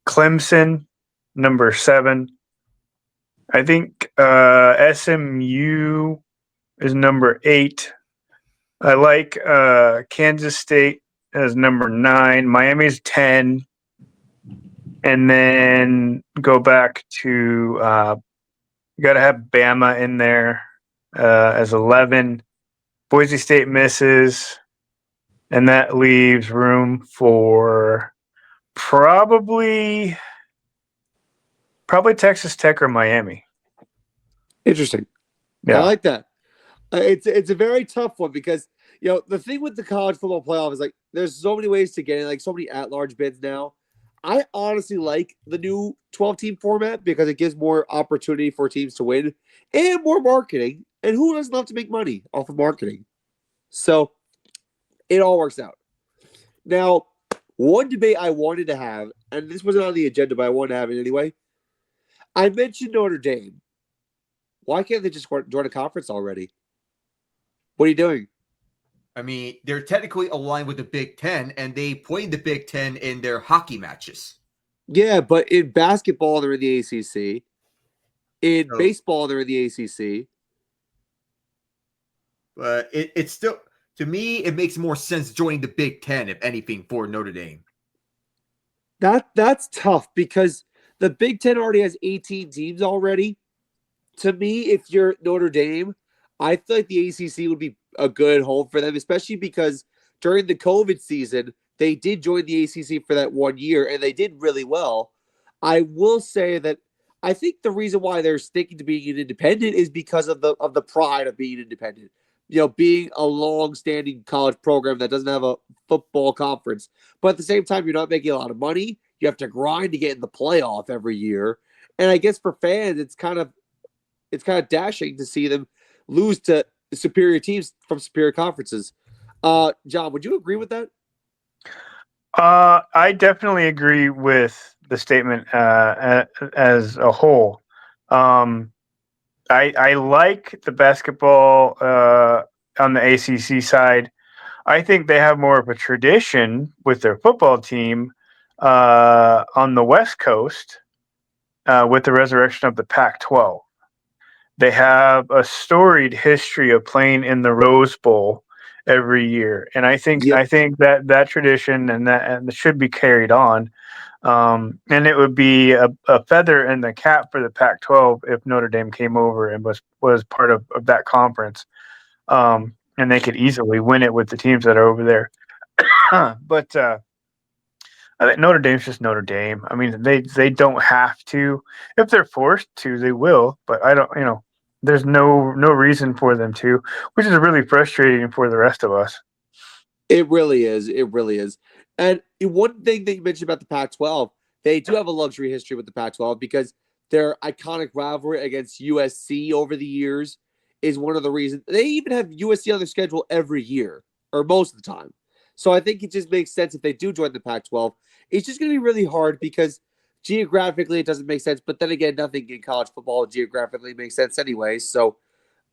Clemson number 7. I think SMU is number 8. I like Kansas State as number 9. Miami's 10. And then go back to you got to have Bama in there as 11. Boise State misses, and that leaves room for probably Texas Tech or Miami. Interesting. Yeah. I like that. It's a very tough one because the thing with the college football playoff is like there's so many ways to get in, like so many at-large bids now. I honestly like the new 12-team format because it gives more opportunity for teams to win and more marketing. And who doesn't love to make money off of marketing? So it all works out. Now, one debate I wanted to have, and this wasn't on the agenda, but I wanted to have it anyway. I mentioned Notre Dame. Why can't they just join a conference already? What are you doing? I mean, they're technically aligned with the Big Ten, and they played the Big Ten in their hockey matches. Yeah, but in basketball, they're in the ACC. In baseball, they're in the ACC. But it's still, to me, it makes more sense joining the Big Ten, if anything, for Notre Dame. That's tough because the Big Ten already has 18 teams already. To me, if you're Notre Dame, I feel like the ACC would be a good home for them, especially because during the COVID season, they did join the ACC for that 1 year and they did really well. I will say that I think the reason why they're sticking to being an independent is because of the pride of being independent. Being a long-standing college program that doesn't have a football conference, but at the same time, you're not making a lot of money. You have to grind to get in the playoff every year, and I guess for fans, it's kind of dashing to see them lose to superior teams from superior conferences. John, would you agree with that? I definitely agree with the statement as a whole. I like the basketball on the ACC side. I think they have more of a tradition with their football team on the West Coast with the resurrection of the Pac-12. They have a storied history of playing in the Rose Bowl every year, and I think that tradition and that should be carried on. And it would be a feather in the cap for the Pac-12 if Notre Dame came over and was part of that conference. and they could easily win it with the teams that are over there. But I think Notre Dame's just Notre Dame. I mean, they don't have to. If they're forced to, they will. But I don't. There's no reason for them to, which is really frustrating for the rest of us. It really is. It really is. And one thing that you mentioned about the Pac-12, they do have a luxury history with the Pac-12 because their iconic rivalry against USC over the years is one of the reasons. They even have USC on their schedule every year, or most of the time. So I think it just makes sense if they do join the Pac-12. It's just going to be really hard because geographically it doesn't make sense. But then again, nothing in college football geographically makes sense anyway. So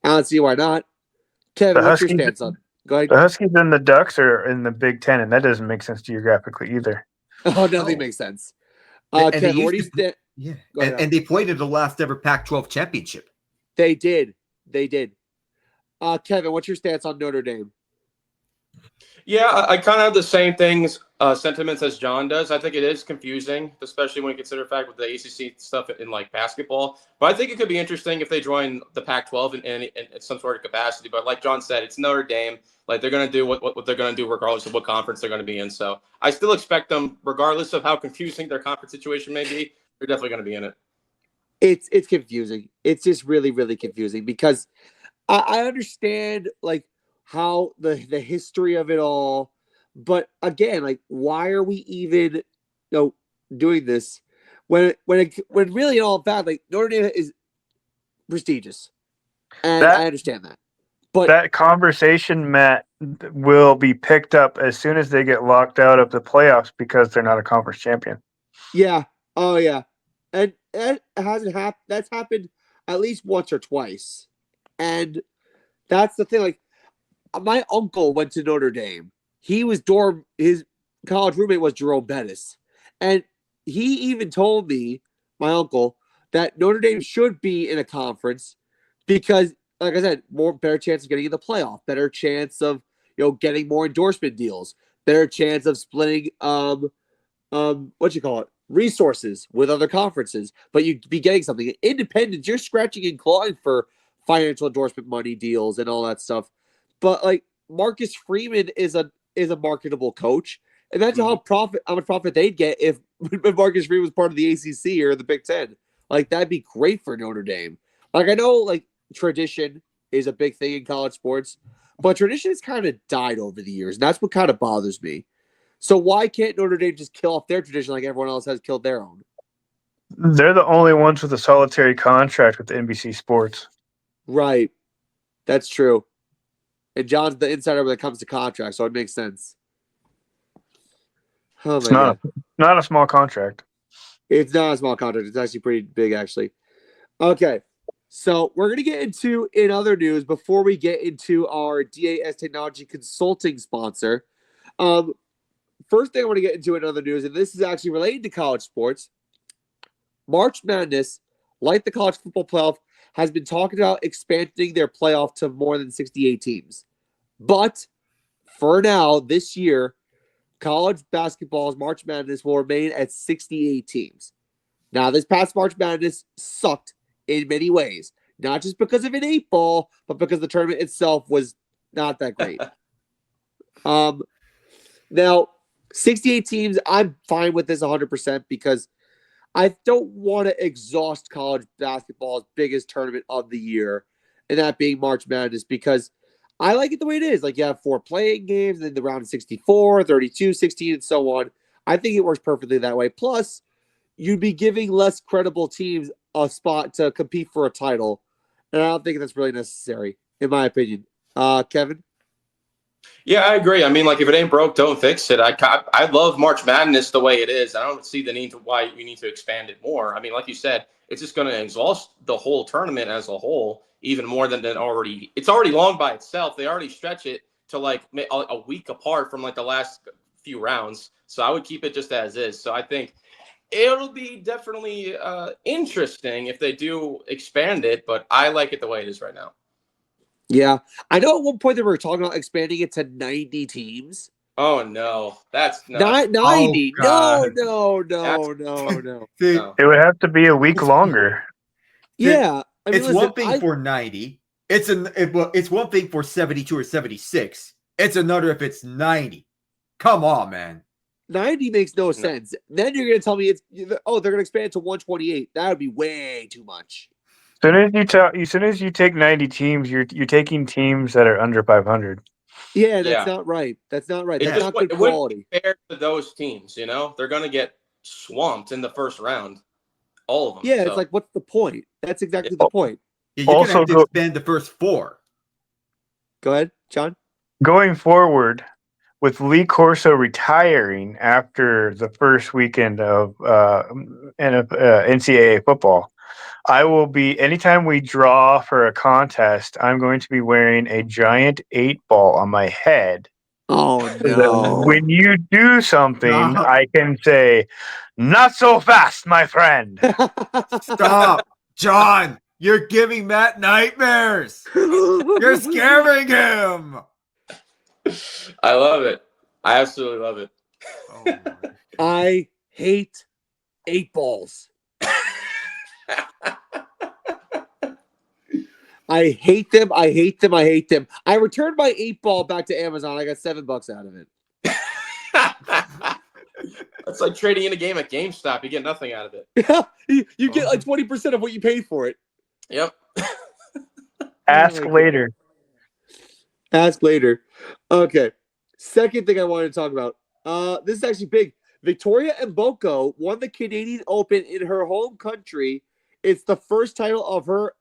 I don't see why not. Kevin, what's your stance on? Go ahead. The Huskies and the Ducks are in the Big Ten, and that doesn't make sense geographically either. Oh, nothing makes sense. And Kevin, where do you stand? Yeah, ahead, and they played at the last ever Pac-12 championship. They did. They did. Kevin, what's your stance on Notre Dame? Yeah, I kind of have the same sentiments as John does. I think it is confusing, especially when you consider the fact with the ACC stuff in like basketball. But I think it could be interesting if they join the Pac-12 in some sort of capacity. But like John said, it's Notre Dame. Like they're going to do what they're going to do regardless of what conference they're going to be in. So I still expect them, regardless of how confusing their conference situation may be, they're definitely going to be in it. It's confusing. It's just really, really confusing because I understand like how the history of it all, but again, like why are we even doing this when really in all fact like Notre Dame is prestigious, and I understand that. But that conversation, Matt, will be picked up as soon as they get locked out of the playoffs because they're not a conference champion. Yeah. Oh yeah. And that hasn't happened. That's happened at least once or twice. And that's the thing. Like, my uncle went to Notre Dame. His college roommate was Jerome Bettis. And he even told me, my uncle, that Notre Dame should be in a conference because, like I said, better chance of getting in the playoff, better chance of, getting more endorsement deals, better chance of splitting, resources with other conferences, but you'd be getting something. Independent, you're scratching and clawing for financial endorsement money deals and all that stuff. But like Marcus Freeman is a marketable coach. Imagine how much profit they'd get if Marcus Freeman was part of the ACC or the Big Ten. Like that'd be great for Notre Dame. Like I know like tradition is a big thing in college sports, but tradition has kind of died over the years, and that's what kind of bothers me. So why can't Notre Dame just kill off their tradition like everyone else has killed their own? They're the only ones with a solitary contract with NBC Sports. Right. That's true. And John's the insider when it comes to contracts, so it makes sense. Oh my God. Not a small contract. It's not a small contract. It's actually pretty big, actually. Okay. So we're going to get into in other news before we get into our DAS Technology Consulting sponsor. First thing I want to get into in other news, and this is actually related to college sports. March Madness, like the college football playoff, has been talking about expanding their playoff to more than 68 teams. But for now, this year, college basketball's March Madness will remain at 68 teams. Now, this past March Madness sucked in many ways. Not just because of an 8-ball, but because the tournament itself was not that great. Now, 68 teams, I'm fine with this 100% because I don't want to exhaust college basketball's biggest tournament of the year, and that being March Madness, because I like it the way it is. Like, you have 4 playing games, and then the round of 64, 32, 16, and so on. I think it works perfectly that way. Plus, you'd be giving less credible teams a spot to compete for a title, and I don't think that's really necessary, in my opinion. Kevin? Yeah, I agree. I mean, like if it ain't broke, don't fix it. I love March Madness the way it is. I don't see the need to why you need to expand it more. I mean, like you said, it's just going to exhaust the whole tournament as a whole even more than already. It's already long by itself. They already stretch it to like a week apart from like the last few rounds. So I would keep it just as is. So I think it'll be definitely interesting if they do expand it, but I like it the way it is right now. Yeah. I know at one point they were talking about expanding it to 90 teams. Oh, no. That's not 90. Oh, No. See, It would have to be a week longer. Yeah. I mean, it's one thing for 90. it's one thing for 72 or 76. It's another if it's 90. Come on, man. 90 makes no sense. Then you're going to tell me they're going to expand it to 128. That would be way too much. As soon as you take 90 teams, you're taking teams that are under 500. Yeah, that's not right. That's not right. That's not good quality. It wouldn't be fair to those teams, you know? They're going to get swamped in the first round. All of them. Yeah, it's like, what's the point? That's exactly the point. Yeah, you're going to have to expand the first 4. Go ahead, John. Going forward, with Lee Corso retiring after the first weekend of NCAA football, I will be, anytime we draw for a contest, I'm going to be wearing a giant 8-ball on my head. Oh, no. When you do something, I can say, not so fast, my friend. Stop. John, you're giving Matt nightmares. You're scaring him. I love it. I absolutely love it. Oh, I hate 8-balls. I hate them. I hate them. I hate them. I returned my 8-ball back to Amazon. I got $7 out of it. It's like trading in a game at GameStop. You get nothing out of it. Yeah, you get like 20% of what you paid for it. Yep. Ask later. Ask later. Okay. Second thing I wanted to talk about. This is actually big. Victoria Mboko won the Canadian Open in her home country. It's the first title of her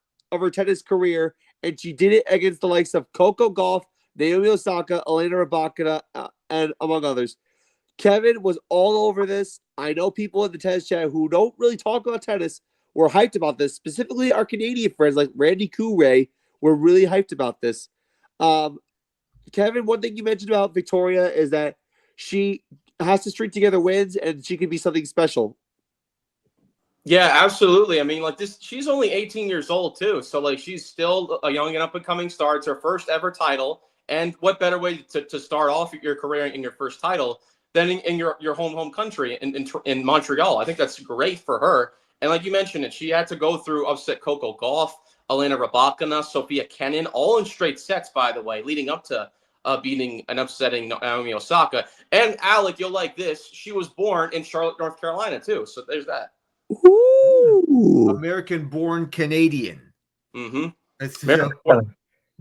tennis career, and she did it against the likes of Coco Gauff, Naomi Osaka, Elena Rybakina, and among others. Kevin was all over this. I know people in the tennis chat who don't really talk about tennis were hyped about this. Specifically, our Canadian friends like Randy Couray were really hyped about this. Kevin, one thing you mentioned about Victoria is that she has to string together wins and she can be something special. Yeah, absolutely. I mean, like this, she's only 18 years old too. So like she's still a young and up and coming star. It's her first ever title. And what better way to start off your career in your first title than in your home country in Montreal? I think that's great for her. And like you mentioned it, she had to go through upset Coco Gauff, Elena Rybakina, Sophia Kenin, all in straight sets, by the way, leading up to beating and upsetting Naomi Osaka. And Alec, you'll like this. She was born in Charlotte, North Carolina, too. So there's that. Ooh. American-born Canadian. Mm-hmm. It's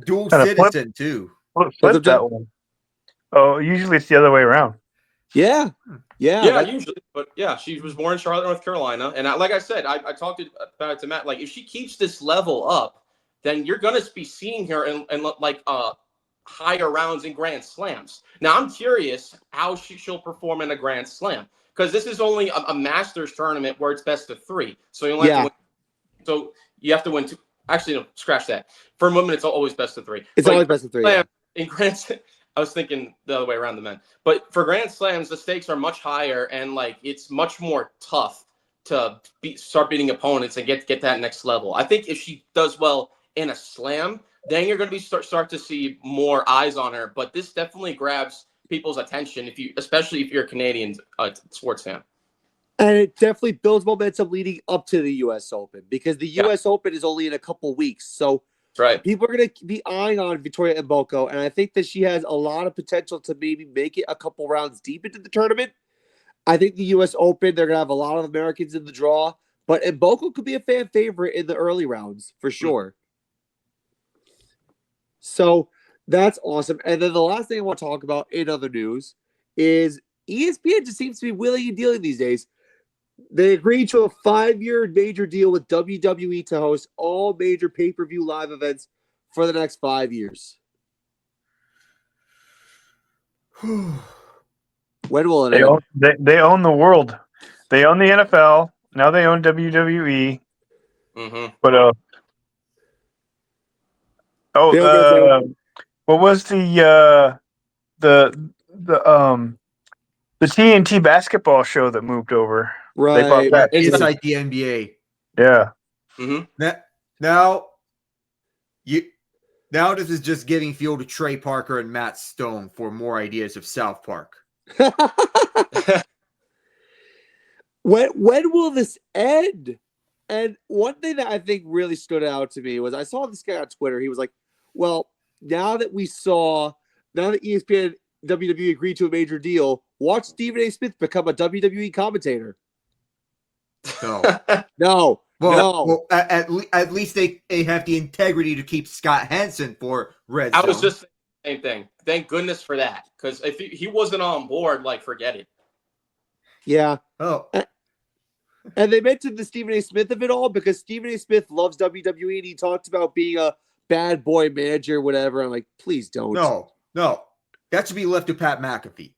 dual citizen, too. Flip that one. Oh, usually it's the other way around. Yeah. Yeah, usually. But yeah, she was born in Charlotte, North Carolina. And like I said, I talked about it to Matt. Like, if she keeps this level up, then you're going to be seeing her in like higher rounds in Grand Slams. Now, I'm curious how she'll perform in a Grand Slam, because this is only a Masters tournament where it's best of 3. So you only have to win. So you have to win 2. Actually, no, scratch that. For women, it's always best of 3. It's always best of 3. Yeah. In Grand Slam, I was thinking the other way around, the men. But for Grand Slams, the stakes are much higher, and like it's much more tough to start beating opponents and get that next level. I think if she does well in a slam, then you're going to be start to see more eyes on her. But this definitely grabs people's attention, especially if you're a Canadian sports fan. And it definitely builds momentum leading up to the U.S. Open, because the U.S. Open is only in a couple weeks. So right, people are going to be eyeing on Victoria Mboko, and I think that she has a lot of potential to maybe make it a couple rounds deep into the tournament. I think the U.S. Open, they're going to have a lot of Americans in the draw, but Mboko could be a fan favorite in the early rounds for sure. So that's awesome. And then the last thing I want to talk about in other news is ESPN just seems to be willing and dealing these days. They agreed to a 5-year major deal with WWE to host all major pay-per-view live events for the next 5 years. When will it end? They own the world. They own the NFL. Now they own WWE. Mm-hmm. But what was the TNT basketball show that moved over? Right. They bought that Inside the NBA. Yeah. Mm-hmm. Now this is just giving fuel to Trey Parker and Matt Stone for more ideas of South Park. When will this end? And one thing that I think really stood out to me was I saw this guy on Twitter. He was like, Well, now that ESPN WWE agreed to a major deal, watch Stephen A. Smith become a WWE commentator. No. No, Well, at least they have the integrity to keep Scott Henson for Red Zone. I was just saying the same thing. Thank goodness for that. Because if he wasn't on board, like, forget it. Yeah. Oh. And they mentioned the Stephen A. Smith of it all because Stephen A. Smith loves WWE and he talked about being a bad boy manager, whatever. I'm like, please don't. No. That should be left to Pat McAfee.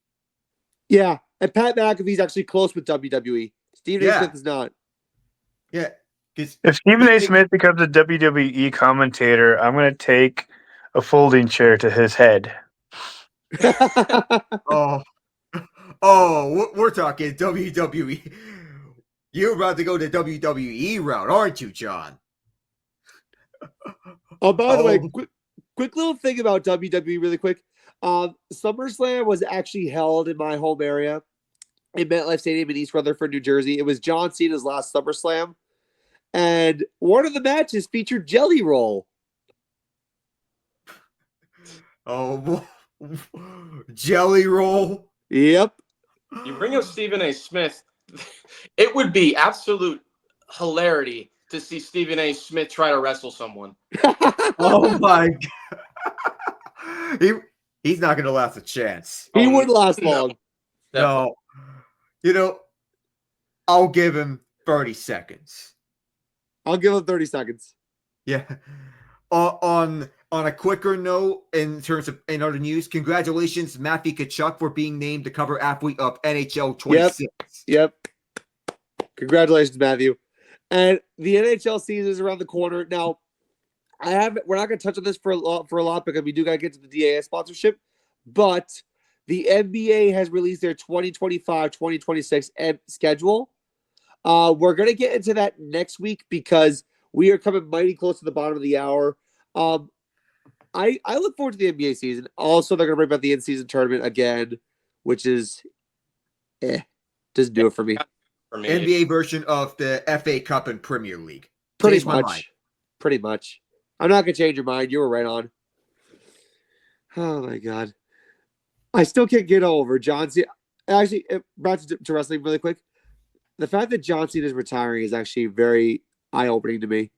Yeah. And Pat McAfee's actually close with WWE. Stephen A. Smith is not. Yeah. If Stephen A. Smith becomes a WWE commentator, I'm going to take a folding chair to his head. We're talking WWE. You're about to go the WWE route, aren't you, John? Oh, by the way, quick little thing about WWE really quick. SummerSlam was actually held in my home area in MetLife Stadium in East Rutherford, New Jersey. It was John Cena's last SummerSlam. And one of the matches featured Jelly Roll. Oh, Jelly Roll? Yep. You bring up Stephen A. Smith, it would be absolute hilarity to see Stephen A. Smith try to wrestle someone. Oh my God. He's not going to last a chance. He wouldn't last long. No. I'll give him 30 seconds. I'll give him 30 seconds. Yeah. On a quicker note, in other news, congratulations, Matthew Tkachuk, for being named the cover athlete of NHL 26. Yep. Congratulations, Matthew. And the NHL season is around the corner. Now, we're not going to touch on this for a lot because we do got to get to the DAS sponsorship, but the NBA has released their 2025-2026 schedule. We're going to get into that next week because we are coming mighty close to the bottom of the hour. I look forward to the NBA season. Also, they're going to bring back the in-season tournament again, which is doesn't do it for me. NBA version of the FA Cup and Premier League. Pretty much. I'm not going to change your mind. You were right on. Oh, my God. I still can't get over John Cena. Actually, back to wrestling really quick. The fact that John Cena is retiring is actually very eye-opening to me.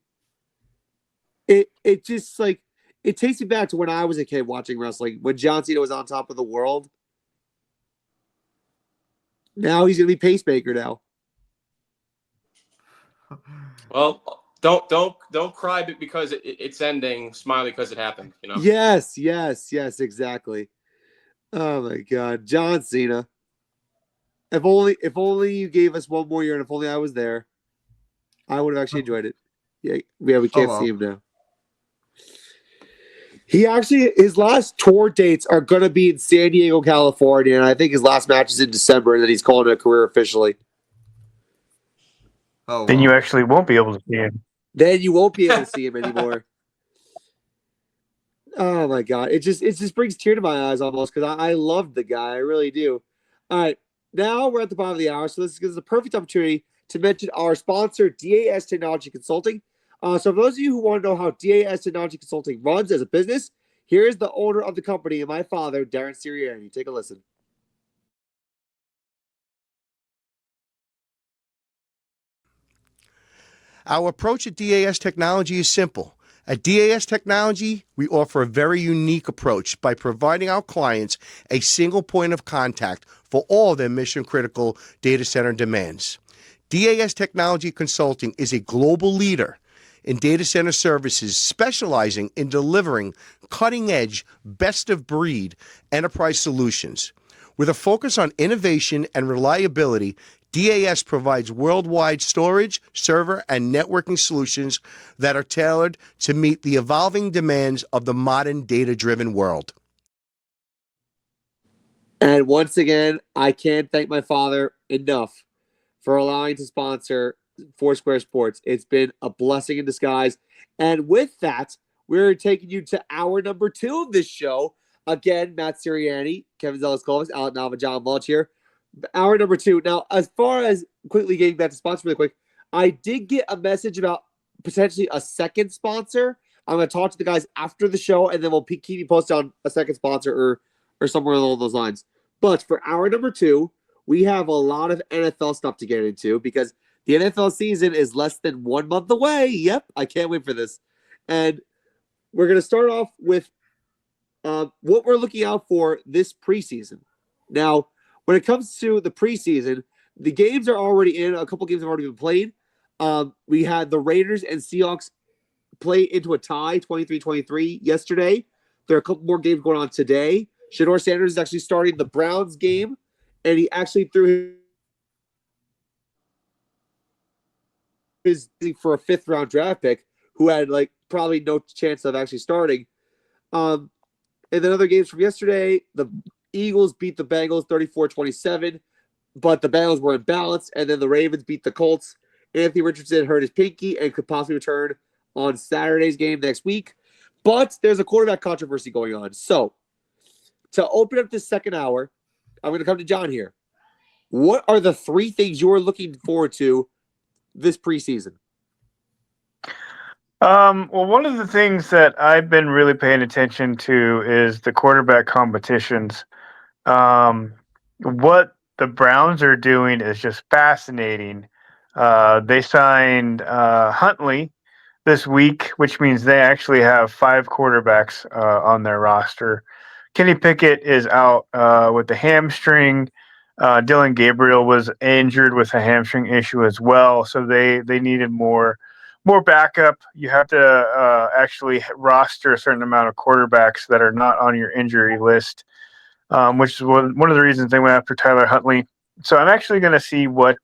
It just, like, it takes me back to when I was a kid watching wrestling, when John Cena was on top of the world. Now he's going to be pacemaker now. Well, don't cry because it's ending. Smile because it happened. Yes, exactly. Oh my God, John Cena. If only you gave us one more year, and if only I was there, I would have actually enjoyed it. Yeah, we can't see him now. His last tour dates are going to be in San Diego, California, and I think his last match is in December, and then he's calling it a career officially. Then you actually won't be able to see him. Then you won't be able to see him anymore. Oh my God. It just brings tear to my eyes almost because I loved the guy. I really do. All right. Now we're at the bottom of the hour. So this is a perfect opportunity to mention our sponsor, DAS Technology Consulting. So for those of you who want to know how DAS Technology Consulting runs as a business, here's the owner of the company and my father, Darren Sirianni. Take a listen. Our approach at DAS Technology is simple. At DAS Technology, we offer a very unique approach by providing our clients a single point of contact for all their mission-critical data center demands. DAS Technology Consulting is a global leader in data center services, specializing in delivering cutting-edge, best-of-breed enterprise solutions. With a focus on innovation and reliability, DAS provides worldwide storage, server, and networking solutions that are tailored to meet the evolving demands of the modern data-driven world. And once again, I can't thank my father enough for allowing to sponsor Foursquare Sports. It's been a blessing in disguise. And with that, we're taking you to hour number 2 of this show. Again, Matt Sirianni, Kevin Zelas-Kovacs, Alec Nava, John Mulch here. Hour number 2. Now, as far as quickly getting back to sponsor really quick, I did get a message about potentially a second sponsor, I'm going to talk to the guys after the show, and then we'll keep you posted on a second sponsor or somewhere along those lines. But for hour number 2, we have a lot of NFL stuff to get into because the NFL season is less than 1 month away. Yep, I can't wait for this. And we're going to start off with what we're looking out for this preseason. Now, when it comes to the preseason, the games are already in. A couple games have already been played. We had the Raiders and Seahawks play into a tie, 23-23 yesterday. There are a couple more games going on today. Shador Sanders is actually starting the Browns game, and he actually threw his for a 5th-round draft pick, who had like probably no chance of actually starting. And then other games from yesterday, the Eagles beat the Bengals 34-27, but the Bengals were in balance, and then the Ravens beat the Colts. Anthony Richardson hurt his pinky and could possibly return on Saturday's game next week. But there's a quarterback controversy going on. So, to open up this second hour, I'm going to come to John here. What are the 3 things you're looking forward to this preseason? Well, one of the things that I've been really paying attention to is the quarterback competitions. What the Browns are doing is just fascinating. They signed Huntley this week, which means they actually have 5 quarterbacks on their roster. Kenny Pickett is out with the hamstring. Dylan Gabriel was injured with a hamstring issue as well, so they needed more backup. You have to actually roster a certain amount of quarterbacks that are not on your injury list, which is one of the reasons they went after Tyler Huntley. So I'm actually going to see what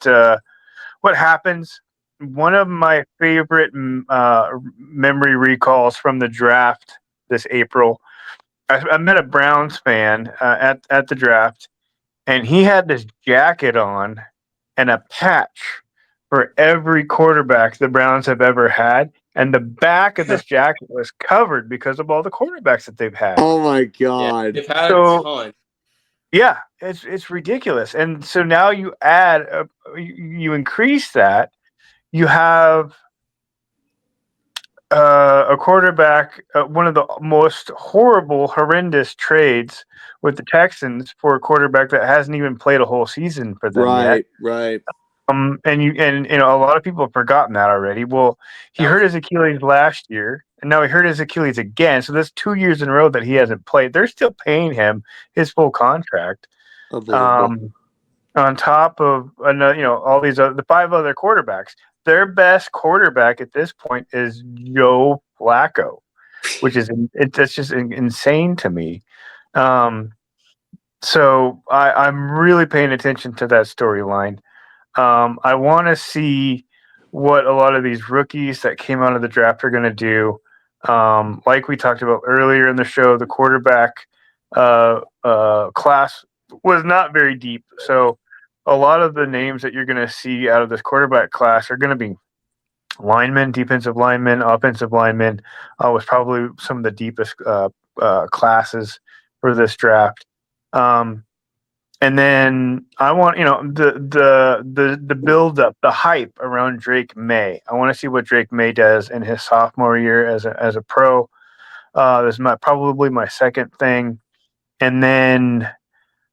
happens. One of my favorite memory recalls from the draft this April, I met a Browns fan at the draft, and he had this jacket on and a patch for every quarterback the Browns have ever had. And the back of this jacket was covered because of all the quarterbacks that they've had. Oh my Yeah, God. they've had a So ton. yeah, it's ridiculous. And so now you add, you increase that. You have a quarterback, one of the most horrendous trades with the Texans for a quarterback that hasn't even played a whole season for them yet. Right. And you know, a lot of people have forgotten that already. Well, he hurt his Achilles last year, and now he hurt his Achilles again. So that's 2 years in a row that he hasn't played. They're still paying him his full contract. Unbelievable. On top of all these the 5 other quarterbacks. Their best quarterback at this point is Joe Flacco, which is that's just insane to me. So I'm really paying attention to that storyline. I want to see what a lot of these rookies that came out of the draft are going to do. Like we talked about earlier in the show, the quarterback class was not very deep. So a lot of the names that you're going to see out of this quarterback class are going to be linemen, defensive linemen, offensive linemen. Was probably some of the deepest classes for this draft. And then I want the build up, the hype around Drake May. I want to see what Drake May does in his sophomore year as a pro. This is probably my second thing, and then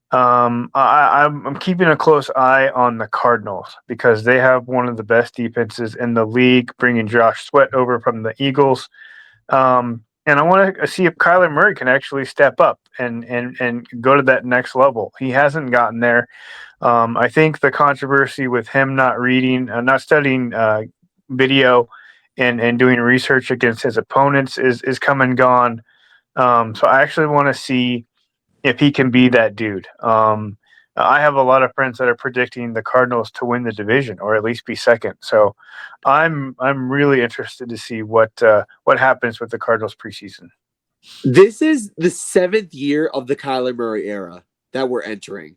I'm keeping a close eye on the Cardinals because they have one of the best defenses in the league, bringing Josh Sweat over from the Eagles. And I want to see if Kyler Murray can actually step up and go to that next level. He hasn't gotten there. I think the controversy with him not studying video and doing research against his opponents is come and gone. So I actually want to see if he can be that dude. I have a lot of friends that are predicting the Cardinals to win the division or at least be second. So I'm really interested to see what happens with the Cardinals preseason. This is the 7th year of the Kyler Murray era that we're entering.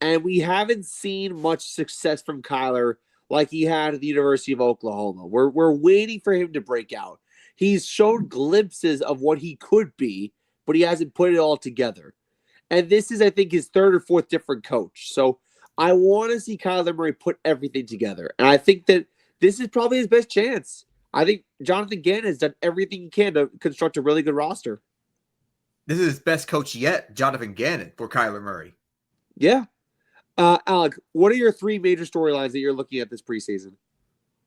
And we haven't seen much success from Kyler like he had at the University of Oklahoma. We're waiting for him to break out. He's shown glimpses of what he could be, but he hasn't put it all together. And this is, I think, his 3rd or 4th different coach. So I want to see Kyler Murray put everything together. And I think that this is probably his best chance. I think Jonathan Gannon has done everything he can to construct a really good roster. This is his best coach yet, Jonathan Gannon, for Kyler Murray. Yeah. Alec, what are your 3 major storylines that you're looking at this preseason?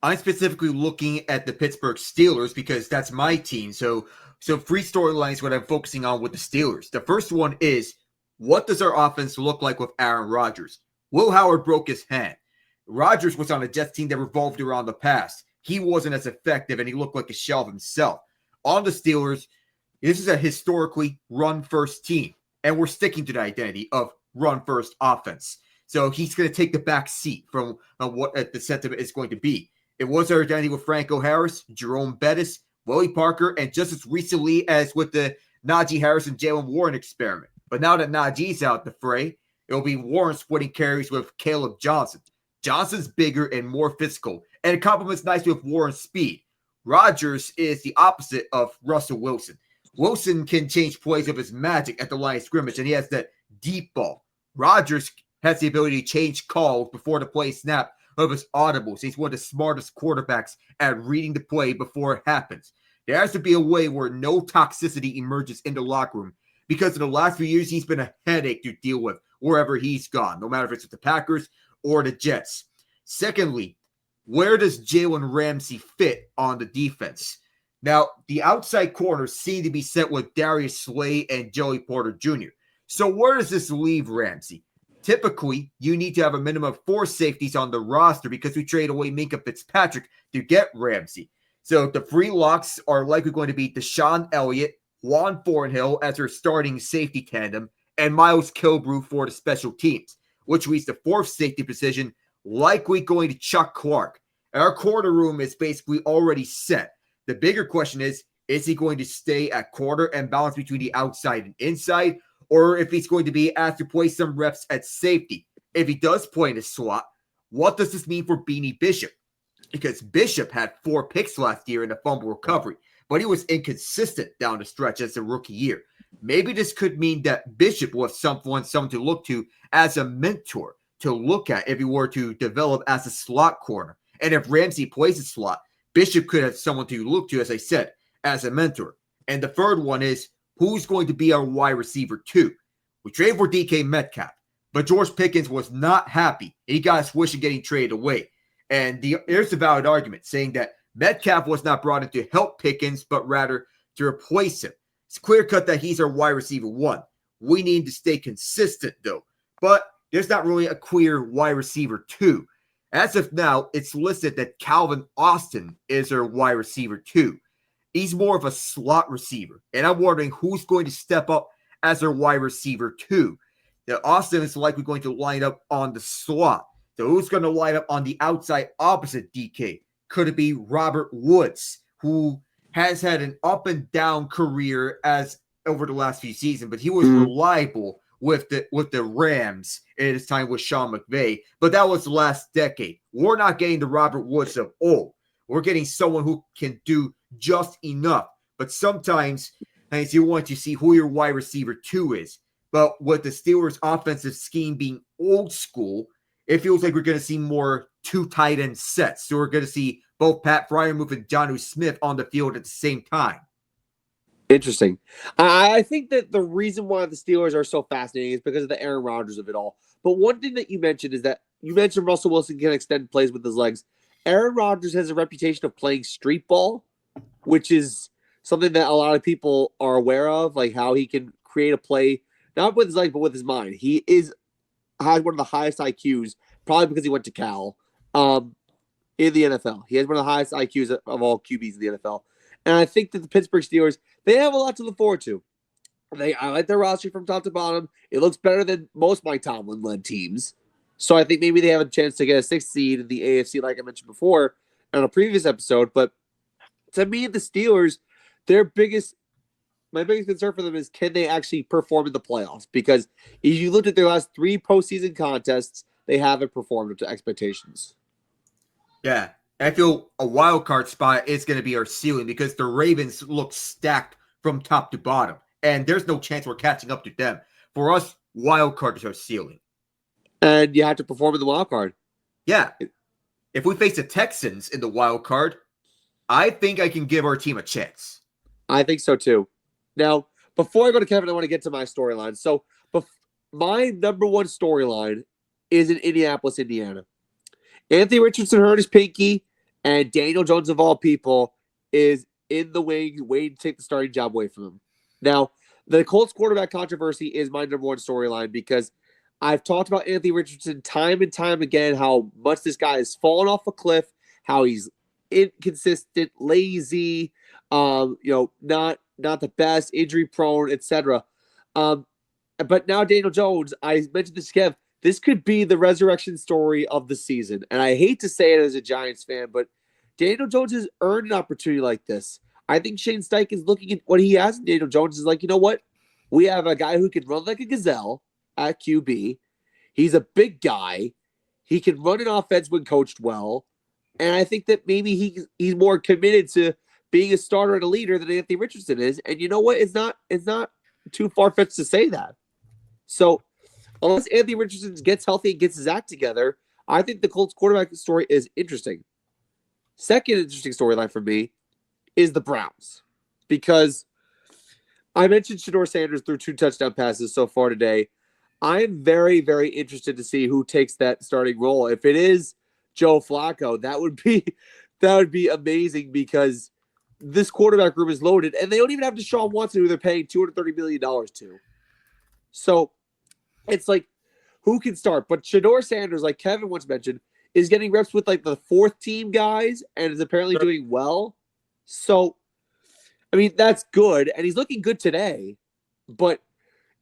I'm specifically looking at the Pittsburgh Steelers because that's my team. So 3 storylines what I'm focusing on with the Steelers. The first one is, what does our offense look like with Aaron Rodgers? Will Howard broke his hand. Rodgers was on a Jets team that revolved around the pass. He wasn't as effective, and he looked like a shell of himself. On the Steelers, this is a historically run-first team, and we're sticking to the identity of run-first offense. So he's going to take the back seat from what the sentiment is going to be. It was our identity with Franco Harris, Jerome Bettis, Willie Parker, and just as recently as with the Najee Harris and Jalen Warren experiment. But now that Najee's out the fray, it'll be Warren splitting carries with Caleb Johnson. Johnson's bigger and more physical, and it complements nicely with Warren's speed. Rodgers is the opposite of Russell Wilson. Wilson can change plays with his magic at the line of scrimmage, and he has that deep ball. Rodgers has the ability to change calls before the play snap of his audibles. He's one of the smartest quarterbacks at reading the play before it happens. There has to be a way where no toxicity emerges in the locker room, because in the last few years, he's been a headache to deal with wherever he's gone, no matter if it's with the Packers or the Jets. Secondly, where does Jalen Ramsey fit on the defense? Now, the outside corners seem to be set with Darius Slay and Joey Porter Jr. So where does this leave Ramsey? Typically, you need to have a minimum of 4 safeties on the roster because we trade away Minkah Fitzpatrick to get Ramsey. So the free locks are likely going to be Deshaun Elliott, Juan Thornhill as their starting safety tandem, and Miles Kilbrew for the special teams, which leaves the 4th safety position likely going to Chuck Clark. Our corner room is basically already set. The bigger question is he going to stay at corner and balance between the outside and inside, or if he's going to be asked to play some reps at safety? If he does play in a slot, what does this mean for Beanie Bishop? Because Bishop had 4 picks last year in the fumble recovery, but he was inconsistent down the stretch as a rookie year. Maybe this could mean that Bishop was someone to look to as a mentor to look at if he were to develop as a slot corner. And if Ramsey plays a slot, Bishop could have someone to look to, as I said, as a mentor. And the third one is, who's going to be our wide receiver 2? We traded for DK Metcalf, but George Pickens was not happy. He got his wish of getting traded away. And there's a valid argument saying that Metcalf was not brought in to help Pickens, but rather to replace him. It's clear cut that he's our wide receiver 1. We need to stay consistent, though. But there's not really a clear wide receiver 2. As of now, it's listed that Calvin Austin is our wide receiver 2. He's more of a slot receiver, and I'm wondering who's going to step up as our wide receiver 2. Now, Austin is likely going to line up on the slot. So who's going to line up on the outside opposite DK? Could it be Robert Woods, who has had an up and down career as over the last few seasons, but he was reliable with the Rams in his time with Sean McVay, but that was the last decade. We're not getting the Robert Woods of old. We're getting someone who can do just enough. But sometimes, as you want to see who your wide receiver 2 is. But with the Steelers' offensive scheme being old school, it feels like we're going to see more 2 tight end sets. So we're going to see both Pat Freiermuth and Jonnu Smith on the field at the same time. Interesting. I think that the reason why the Steelers are so fascinating is because of the Aaron Rodgers of it all. But one thing that you mentioned is that you mentioned Russell Wilson can extend plays with his legs. Aaron Rodgers has a reputation of playing street ball, which is something that a lot of people are aware of, like how he can create a play, not with his legs, but with his mind. He has one of the highest IQs, probably because he went to Cal, in the NFL. He has one of the highest IQs of all QBs in the NFL. And I think that the Pittsburgh Steelers, they have a lot to look forward to. I like their roster from top to bottom. It looks better than most Mike Tomlin-led teams. So I think maybe they have a chance to get a 6th seed in the AFC, like I mentioned before on a previous episode. But to me, the Steelers, my biggest concern for them is, can they actually perform in the playoffs? Because if you looked at their last 3 postseason contests, they haven't performed up to expectations. Yeah. I feel a wild card spot is going to be our ceiling because the Ravens look stacked from top to bottom, and there's no chance we're catching up to them. For us, wild card is our ceiling. And you have to perform in the wild card. Yeah. If we face the Texans in the wild card, I think I can give our team a chance. I think so too. Now, before I go to Kevin, I want to get to my storyline. So, my number one storyline is in Indianapolis, Indiana. Anthony Richardson hurt his pinky, and Daniel Jones, of all people, is in the wings waiting to take the starting job away from him. Now, the Colts quarterback controversy is my number one storyline because I've talked about Anthony Richardson time and time again, how much this guy has fallen off a cliff, how he's inconsistent, lazy, not the best, injury prone, etc. But now Daniel Jones, I mentioned this, Kev, this could be the resurrection story of the season. And I hate to say it as a Giants fan, but Daniel Jones has earned an opportunity like this. I think Shane Steichen is looking at what he has in Daniel Jones is like, you know what? We have a guy who can run like a gazelle at QB. He's a big guy. He can run an offense when coached well. And I think that maybe he's more committed to being a starter and a leader than Anthony Richardson is. And you know what? It's not too far-fetched to say that. So unless Anthony Richardson gets healthy and gets his act together, I think the Colts quarterback story is interesting. Second interesting storyline for me is the Browns. Because I mentioned Shedeur Sanders threw 2 touchdown passes so far today. I'm very, very interested to see who takes that starting role. If it is Joe Flacco, that would be amazing because this quarterback room is loaded, and they don't even have Deshaun Watson, who they're paying $230 million to. So it's like, who can start? But Shedeur Sanders, like Kevin once mentioned, is getting reps with like the 4th team guys and is apparently doing well. So, I mean, that's good, and he's looking good today. But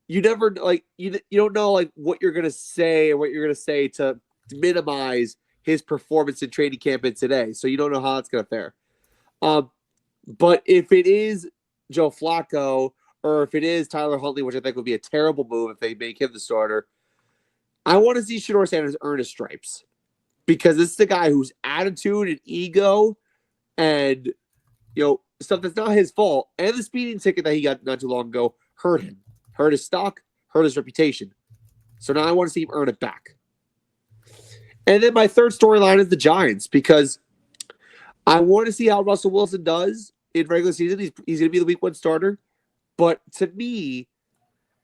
you never like you don't know like what you're gonna say or what you're gonna say to minimize his performance in training camp and today. So you don't know how it's gonna fare. But if it is Joe Flacco or if it is Tyler Huntley, which I think would be a terrible move if they make him the starter, I want to see Shedeur Sanders earn his stripes because this is the guy whose attitude and ego and stuff that's not his fault and the speeding ticket that he got not too long ago hurt him. Hurt his stock, hurt his reputation. So now I want to see him earn it back. And then my third storyline is the Giants because I want to see how Russell Wilson does in regular season. He's going to be the week 1 starter. But to me,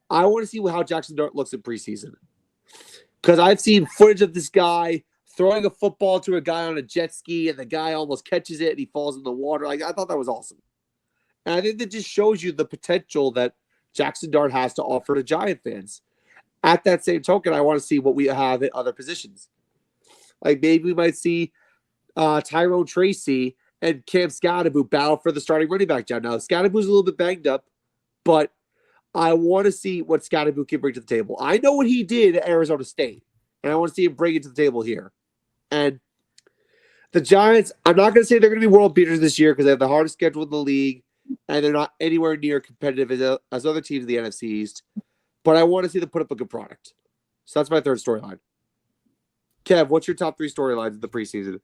I want to see how Jackson Dart looks in preseason. Because I've seen footage of this guy throwing a football to a guy on a jet ski and the guy almost catches it and he falls in the water. Like, I thought that was awesome. And I think that just shows you the potential that Jackson Dart has to offer to Giant fans. At that same token, I want to see what we have at other positions. Like maybe we might see Tyrone Tracy and Cam Scadaboo battle for the starting running back job. Now, Scadaboo's a little bit banged up, but I want to see what Scadaboo can bring to the table. I know what he did at Arizona State, and I want to see him bring it to the table here. And the Giants, I'm not going to say they're going to be world beaters this year because they have the hardest schedule in the league, and they're not anywhere near competitive as other teams in the NFC East. But I want to see them put up a good product. So that's my third storyline. Kev, what's your top 3 storylines in the preseason?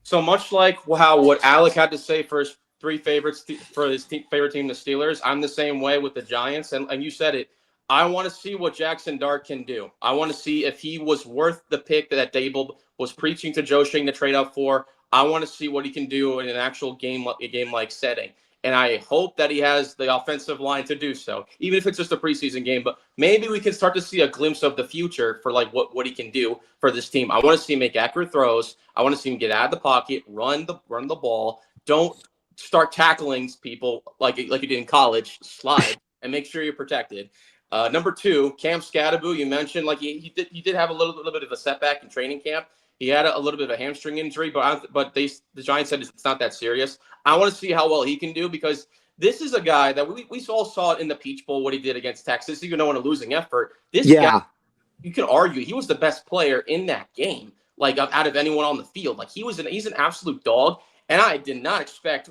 So much like how what Alec had to say for his 3 favorites for his favorite team, the Steelers, I'm the same way with the Giants. And you said it. I want to see what Jackson Dart can do. I want to see if he was worth the pick that Dable was preaching to Joe Shane to trade up for. I want to see what he can do in an actual game-like setting. And I hope that he has the offensive line to do so, even if it's just a preseason game. But maybe we can start to see a glimpse of the future for like what he can do for this team. I want to see him make accurate throws. I want to see him get out of the pocket, run the ball. Don't start tackling people like you did in college. Slide and make sure you're protected. Number 2, Cam Scadaboo. You mentioned like he did have a little bit of a setback in training camp. He had a little bit of a hamstring injury, but the Giants said it's not that serious. I want to see how well he can do because this is a guy that we all saw it in the Peach Bowl, what he did against Texas, even though in a losing effort. This guy, you could argue, he was the best player in that game, like out of anyone on the field. Like he's an absolute dog, and I did not expect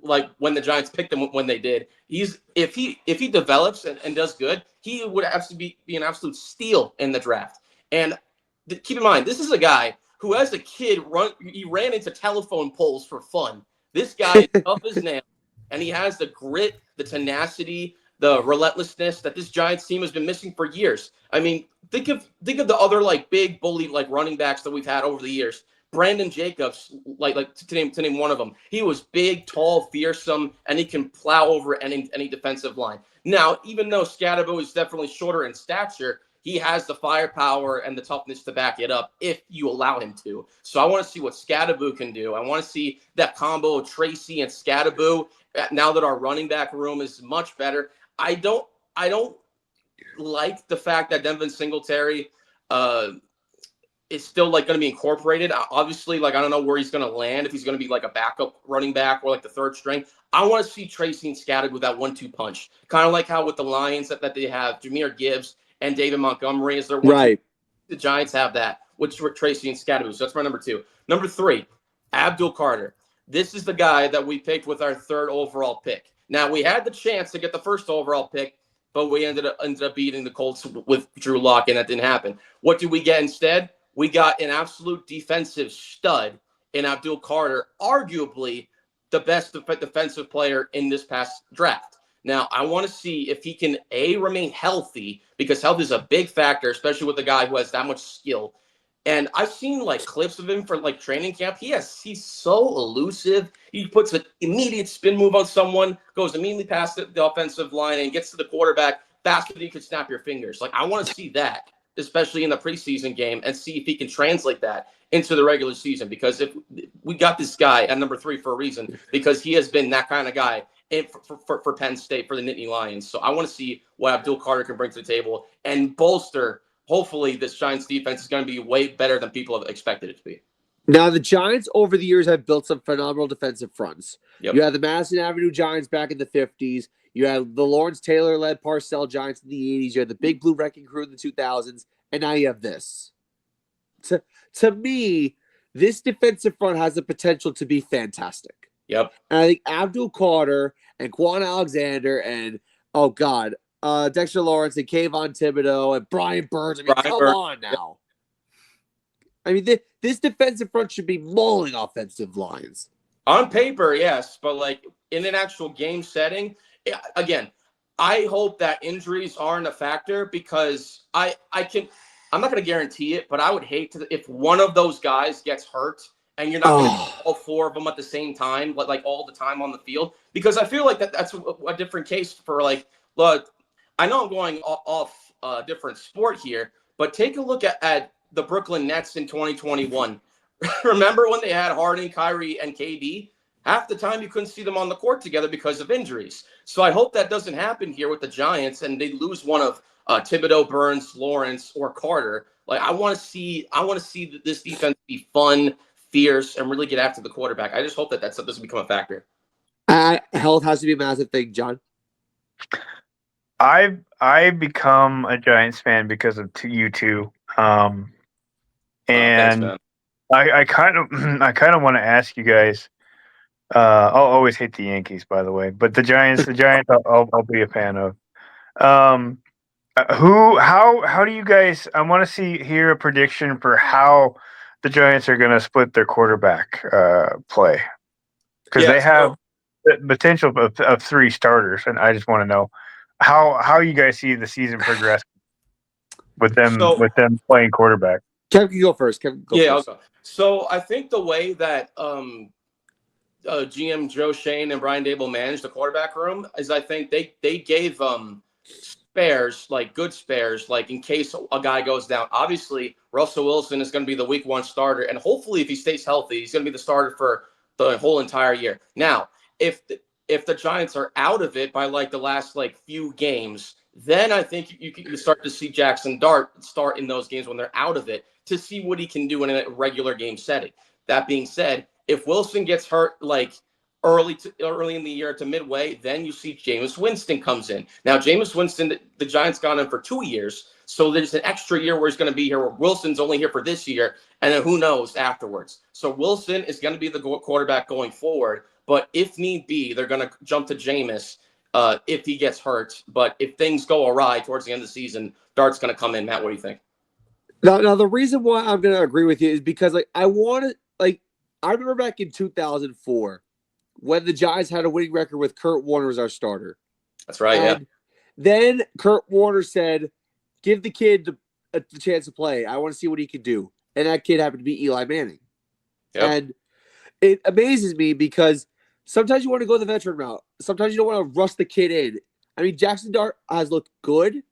like when the Giants picked him when they did. If he develops and does good, he would absolutely be an absolute steal in the draft. And keep in mind, this is a guy who, as a kid, he ran into telephone poles for fun. This guy is tough as nails, and he has the grit, the tenacity, the relentlessness that this Giants team has been missing for years. I mean, think of the other like big bully like running backs that we've had over the years. Brandon Jacobs, like to name one of them. He was big, tall, fearsome, and he can plow over any defensive line. Now, even though Scadaboo is definitely shorter in stature, he has the firepower and the toughness to back it up if you allow him to. So I want to see what Scadaboo can do. I want to see that combo of Tracy and Scadaboo now that our running back room is much better. I don't like the fact that Devin Singletary is still like going to be incorporated. Obviously, like I don't know where he's going to land, if he's going to be like a backup running back or like the third string. I want to see Tracy and Scattered with that 1-2 punch, kind of like how with the Lions that they have Jahmyr Gibbs and David Montgomery as their 1-2. Right. The Giants have that, which is Tracy and Scattered. So that's my number 2. Number 3, Abdul Carter. This is the guy that we picked with our 3rd overall pick. Now we had the chance to get the 1st overall pick, but we ended up beating the Colts with Drew Lock, and that didn't happen. What did we get instead? We got an absolute defensive stud in Abdul Carter, arguably the best defensive player in this past draft. Now, I want to see if he can, remain healthy, because health is a big factor, especially with a guy who has that much skill. And I've seen like clips of him for like training camp. He's so elusive. He puts an immediate spin move on someone, goes immediately past the offensive line, and gets to the quarterback faster than you could snap your fingers. Like, I want to see that, especially in the preseason game, and see if he can translate that into the regular season. Because if we got this guy at number 3 for a reason, because he has been that kind of guy for Penn State, for the Nittany Lions. So I want to see what Abdul Carter can bring to the table and bolster. Hopefully, this Giants defense is going to be way better than people have expected it to be. Now, the Giants over the years have built some phenomenal defensive fronts. Yep. You had the Madison Avenue Giants back in the 50s. You had the Lawrence Taylor-led Parcell Giants in the 80s. You had the Big Blue Wrecking Crew in the 2000s. And now you have this. To me, this defensive front has the potential to be fantastic. Yep. And I think Abdul Carter and Quan Alexander and, Dexter Lawrence and Kayvon Thibodeau and Brian Burns. I mean, come on now. I mean, this defensive front should be mauling offensive lines. On paper, yes, but like in an actual game setting, again, I hope that injuries aren't a factor, because I'm not going to guarantee it, but I would hate to if one of those guys gets hurt and you're not going to get all 4 of them at the same time, like all the time on the field, because I feel like that's a different case for like, look, I know I'm going off a different sport here, but take a look at the Brooklyn Nets in 2021. Remember when they had Harden, Kyrie, and KD? Half the time you couldn't see them on the court together because of injuries. So I hope that doesn't happen here with the Giants and they lose one of Thibodeau, Burns, Lawrence, or Carter. Like I want to see this defense be fun, fierce, and really get after the quarterback. I just hope that doesn't become a factor. Health has to be a massive thing, John. I become a Giants fan because of you two. And I kind of want to ask you guys. I'll always hate the Yankees, by the way, but the Giants, I'll be a fan of. How do you guys? I want to hear a prediction for how the Giants are going to split their quarterback play, because they have the potential of 3 starters, and I just want to know how you guys see the season progress with them playing quarterback. Kevin, can you go first? Kevin, go first. I'll go. So I think the way that GM Joe Shane and Brian Dable managed the quarterback room is I think they gave spares, like good spares, like in case a guy goes down. Obviously, Russell Wilson is going to be the week 1 starter, and hopefully if he stays healthy, he's going to be the starter for the whole entire year. Now, if the Giants are out of it by like the last like few games, then I think you can start to see Jackson Dart start in those games when they're out of it to see what he can do in a regular game setting. That being said, if Wilson gets hurt like early in the year to midway, then you see Jameis Winston comes in. Now, Jameis Winston, the Giants got him for 2 years, so there's an extra year where he's going to be here, where Wilson's only here for this year, and then who knows afterwards. So Wilson is going to be the quarterback going forward, but if need be, they're going to jump to Jameis if he gets hurt. But if things go awry towards the end of the season, Dart's going to come in. Matt, what do you think? Now the reason why I'm going to agree with you is because I remember back in 2004 when the Giants had a winning record with Kurt Warner as our starter. That's right, and then Kurt Warner said, give the kid the chance to play. I want to see what he could do. And that kid happened to be Eli Manning. Yep. And it amazes me because sometimes you want to go the veteran route. Sometimes you don't want to rush the kid in. I mean, Jackson Dart has looked good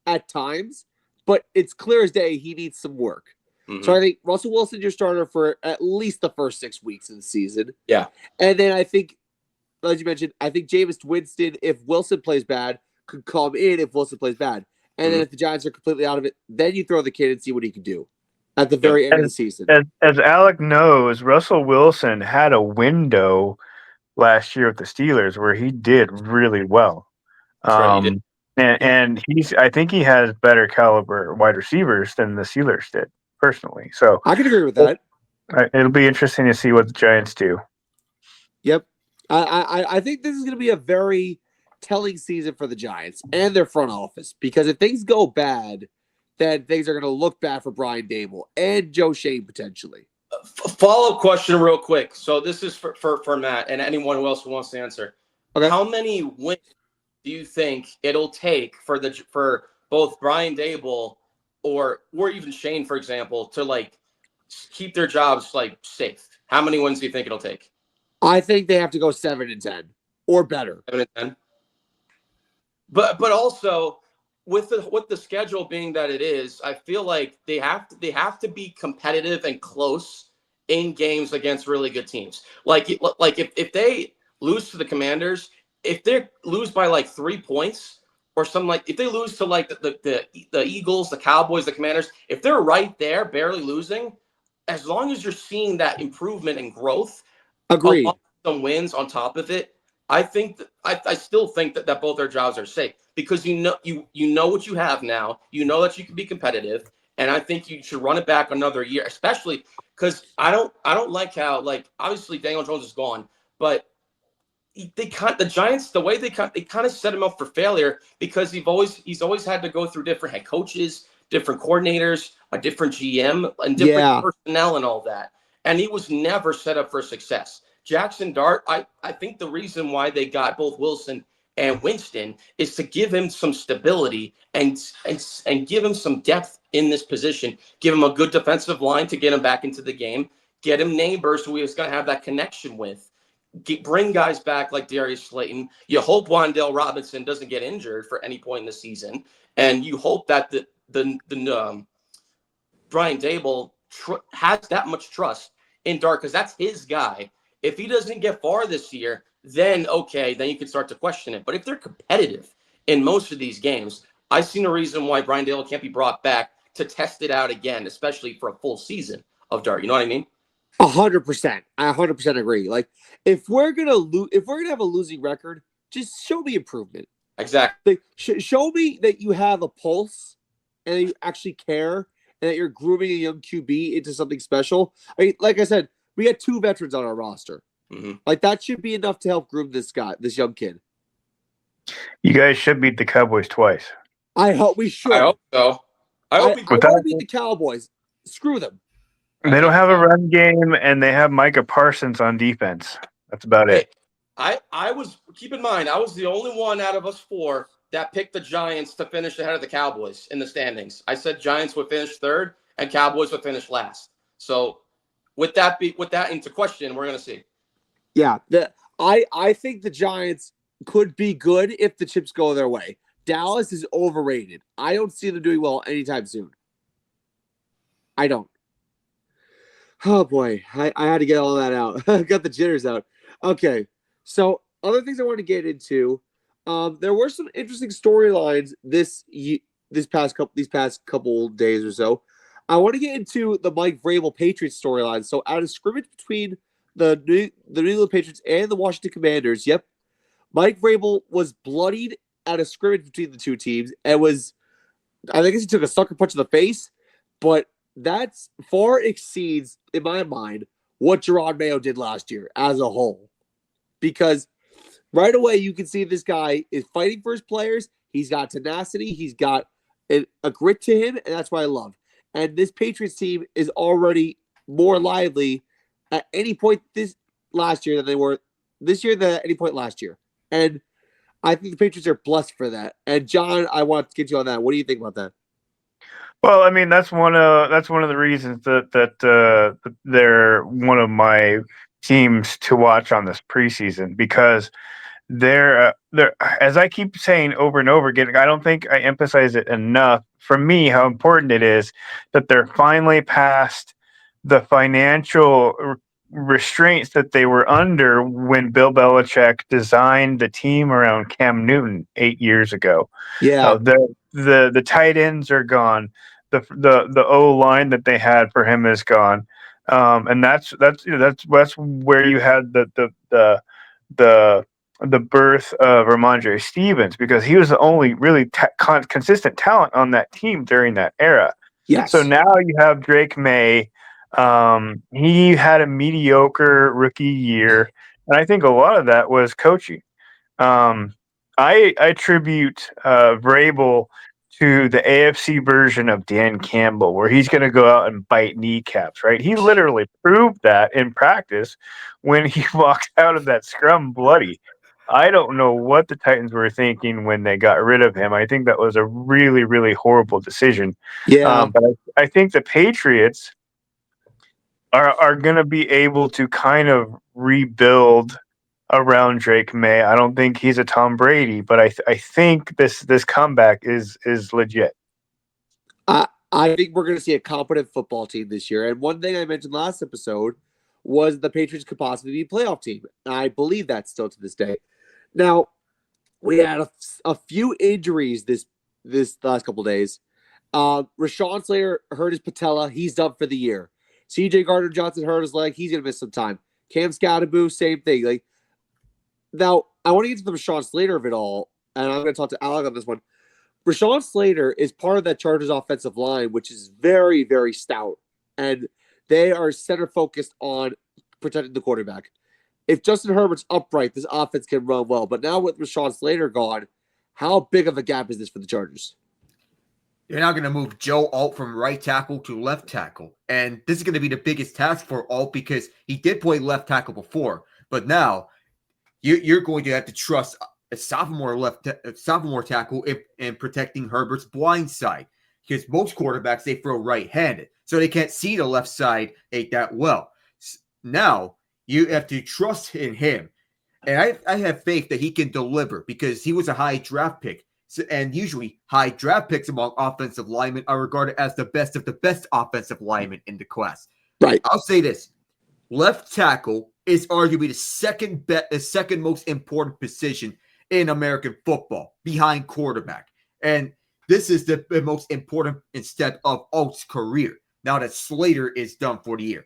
at times, but it's clear as day he needs some work. Mm-hmm. So I think Russell Wilson's your starter for at least the first 6 weeks of the season. Yeah. And then I think, as you mentioned, I think Jameis Winston, if Wilson plays bad, could come in if Wilson plays bad. And then if the Giants are completely out of it, then you throw the kid and see what he can do at the very end of the season. As Alec knows, Russell Wilson had a window last year with the Steelers where he did really well. That's right, he did. And I think he has better caliber wide receivers than the Steelers did, personally. So I can agree with that. It'll be interesting to see what the Giants do. Yep. I think this is going to be a very telling season for the Giants and their front office, because if things go bad, then things are going to look bad for Brian Dable and Joe Shane potentially. Follow-up question real quick. So this is for Matt and anyone else who wants to answer. Okay. How many wins do you think it'll take for both Brian Dable or even Shane, for example, to like keep their jobs like safe? How many wins do you think it'll take? I think they have to go 7-10 or better. 7-10. But also with the schedule being that it is, I feel like they have to be competitive and close in games against really good teams. Like if they lose to the Commanders, if they lose by like 3 points or something, like if they lose to like the Eagles, the Cowboys, the Commanders, if they're right there, barely losing, as long as you're seeing that improvement and growth, Agreed. Some wins on top of it, I think I still think that both their jobs are safe, because you know what you have now. You know that you can be competitive, and I think you should run it back another year, especially because I don't like how, like, obviously Daniel Jones is gone, but the Giants, the way they kind of set him up for failure, because he's always had to go through different head coaches, different coordinators, a different GM, and different personnel and all that, and he was never set up for success. Jackson Dart, I think the reason why they got both Wilson and Winston is to give him some stability and give him some depth in this position, give him a good defensive line to get him back into the game, get him neighbors who he's going to have that connection with, bring guys back like Darius Slayton. You hope Wan'Dale Robinson doesn't get injured for any point in the season, and you hope that the Brian Dable has that much trust in Dart, because that's his guy. If he doesn't get far this year, then okay, then you can start to question it. But if they're competitive in most of these games, I see no reason why Brian Dable can't be brought back to test it out again, especially for a full season of Dart. You know what I mean? 100%. I 100% agree. Like, if we're gonna have a losing record, just show me improvement. Exactly. Like, show me that you have a pulse and that you actually care and that you're grooming a young QB into something special. I mean, like I said, we had 2 veterans on our roster. Mm-hmm. Like, that should be enough to help groom this young kid. You guys should beat the Cowboys twice. I hope we should. I hope so. I hope I want to beat the Cowboys. Screw them. They don't have a run game, and they have Micah Parsons on defense. That's about it. I was, keep in mind, I was the only one out of us 4 that picked the Giants to finish ahead of the Cowboys in the standings. I said Giants would finish 3rd and Cowboys would finish last. So with that into question, we're gonna see. Yeah, I think the Giants could be good if the chips go their way. Dallas is overrated. I don't see them doing well anytime soon. I don't. Oh boy, I had to get all that out. I got the jitters out. Okay, so other things I want to get into. There were some interesting storylines these past couple days or so. I want to get into the Mike Vrabel Patriots storyline. So, out of scrimmage between the New England Patriots and the Washington Commanders, yep, Mike Vrabel was bloodied at a scrimmage between the 2 teams, and I think he took a sucker punch in the face, but that far exceeds, in my mind, what Gerard Mayo did last year as a whole. Because right away, you can see this guy is fighting for his players. He's got tenacity. He's got a grit to him, and that's what I love. And this Patriots team is already more lively at any point this last year than they were this year than at any point last year. And I think the Patriots are blessed for that. And John, I want to get you on that. What do you think about that? Well, I mean, that's one of the reasons that they're one of my teams to watch on this preseason, because they're as I keep saying over and over again. I don't think I emphasize it enough for me how important it is that they're finally past the financial restraints that they were under when Bill Belichick designed the team around Cam Newton 8 years ago. Yeah. The tight ends are gone. The O line that they had for him is gone, and that's where you had the the birth of Ramondre Stevens, because he was the only really consistent talent on that team during that era. So Yes. now you have Drake May. He had a mediocre rookie year, and I think a lot of that was coaching. Um, I attribute Vrabel to the AFC version of Dan Campbell, where he's going to go out and bite kneecaps. Right? He literally proved that in practice when he walked out of that scrum bloody. I don't know what the Titans were thinking when they got rid of him. I think that was a really, really horrible decision. Yeah. But I think the Patriots are going to be able to kind of rebuild around Drake May. I don't think he's a Tom Brady, but I think this comeback is legit. I think we're going to see a competent football team this year. And one thing I mentioned last episode was the Patriots could possibly be a playoff team. And I believe that still to this day. Now, we had a few injuries this last couple of days. Rashawn Slater hurt his patella. He's done for the year. CJ Gardner Johnson hurt his leg. He's going to miss some time. Cam Scatterboo, same thing. Like, now, I want to get to the Rashawn Slater of it all, and I'm going to talk to Alec on this one. Rashawn Slater is part of that Chargers offensive line, which is very, very stout. And they are center focused on protecting the quarterback. If Justin Herbert's upright, this offense can run well. But now with Rashawn Slater gone, how big of a gap is this for the Chargers? They're now going to move Joe Alt from right tackle to left tackle. And this is going to be the biggest task for Alt because he did play left tackle before. But now you're going to have to trust a sophomore tackle in protecting Herbert's blind side, because most quarterbacks, they throw right-handed, so they can't see the left side that well. Now you have to trust in him, and I have faith that he can deliver because he was a high draft pick. So, and usually high draft picks among offensive linemen are regarded as the best of the best offensive linemen in the class. Right. I'll say this. Left tackle is arguably the second most important position in American football behind quarterback. And this is the most important step of Alt's career now that Slater is done for the year.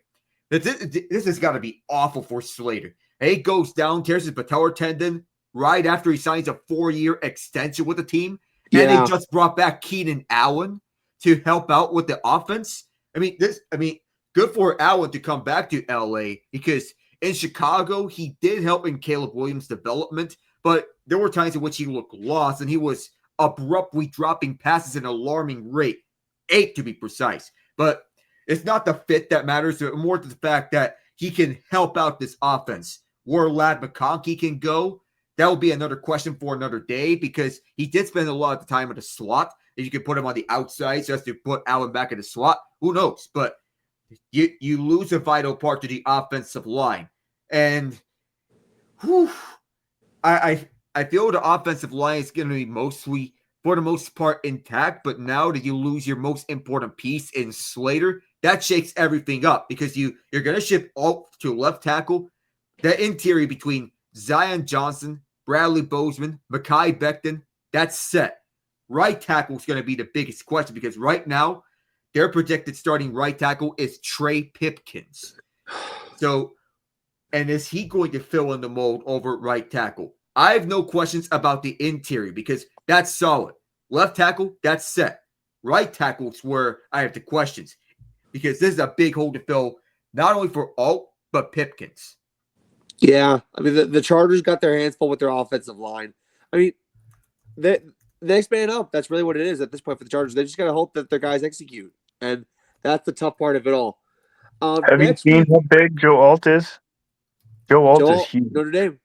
This has got to be awful for Slater. And he goes down, tears his patellar tendon right after he signs a 4-year extension with the team. And they just brought back Keenan Allen to help out with the offense. Good for Allen to come back to LA, because in Chicago, he did help in Caleb Williams' development, but there were times in which he looked lost and he was abruptly dropping passes at an alarming rate, 8 to be precise. But it's not the fit that matters, more to the fact that he can help out this offense. Where Ladd McConkey can go, that will be another question for another day, because he did spend a lot of the time in the slot. If you could put him on the outside just to put Allen back in the slot, who knows? But you lose a vital part to the offensive line. And I feel the offensive line is going to be mostly, for the most part, intact. But now that you lose your most important piece in Slater, that shakes everything up, because you're going to ship Alt to left tackle. The interior between Zion Johnson, Bradley Bozeman, Mekhi Becton, that's set. Right tackle is going to be the biggest question, because right now, their projected starting right tackle is Trey Pipkins. So, and is he going to fill in the mold over right tackle? I have no questions about the interior, because that's solid. Left tackle, that's set. Right tackle is where I have the questions, because this is a big hole to fill, not only for Alt, but Pipkins. Yeah. I mean, the Chargers got their hands full with their offensive line. I mean, they expand up. That's really what it is at this point for the Chargers. They just got to hope that their guys execute. And that's the tough part of it all. Have you seen how big Joe Alt is? Joe Alt is huge. Notre Dame.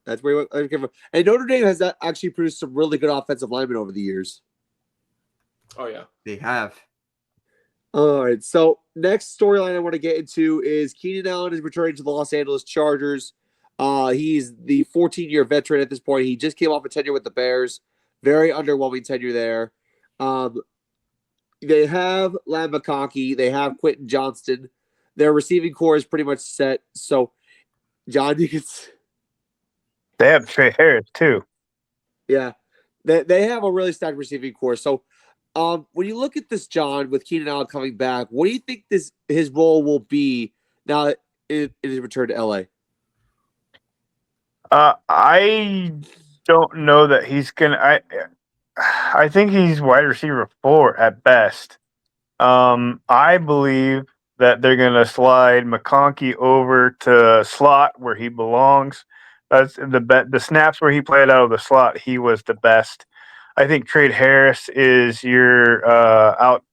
That's where he went. And Notre Dame has actually produced some really good offensive linemen over the years. Oh yeah. They have. All right. So next storyline I want to get into is Keenan Allen is returning to the Los Angeles Chargers. He's the 14-year veteran at this point. He just came off a tenure with the Bears. Very underwhelming tenure there. They have Lamb McConkey. They have Quentin Johnston. Their receiving core is pretty much set. So, John, you can. They have Trey Harris too. Yeah, they have a really stacked receiving core. So, when you look at this, John, with Keenan Allen coming back, what do you think his role will be now that it is returned to LA? I don't know that he's gonna. I think he's wide receiver 4 at best. I believe that they're gonna slide McConkey over to slot where he belongs. That's the snaps where he played out of the slot. He was the best. I think Trade Harris is your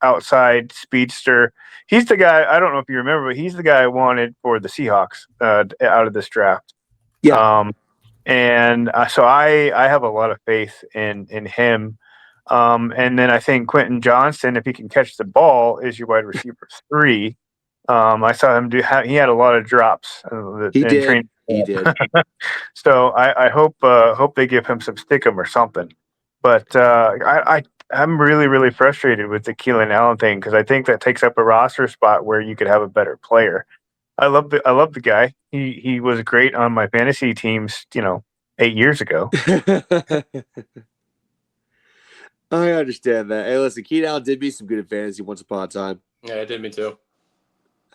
outside speedster. He's the guy. I don't know if you remember, but he's the guy I wanted for the Seahawks out of this draft. Yeah. And so I have a lot of faith in him. And then I think Quentin Johnston, if he can catch the ball, is your wide receiver 3. I saw him he had a lot of drops He in did. training. He did. So I hope they give him some stickum or something. But I'm really, really frustrated with the Keelan Allen thing because I think that takes up a roster spot where you could have a better player. I love the guy. He was great on my fantasy teams, 8 years ago. I understand that. Hey, listen, Keenan Allen did me some good in fantasy once upon a time. Yeah, it did me too.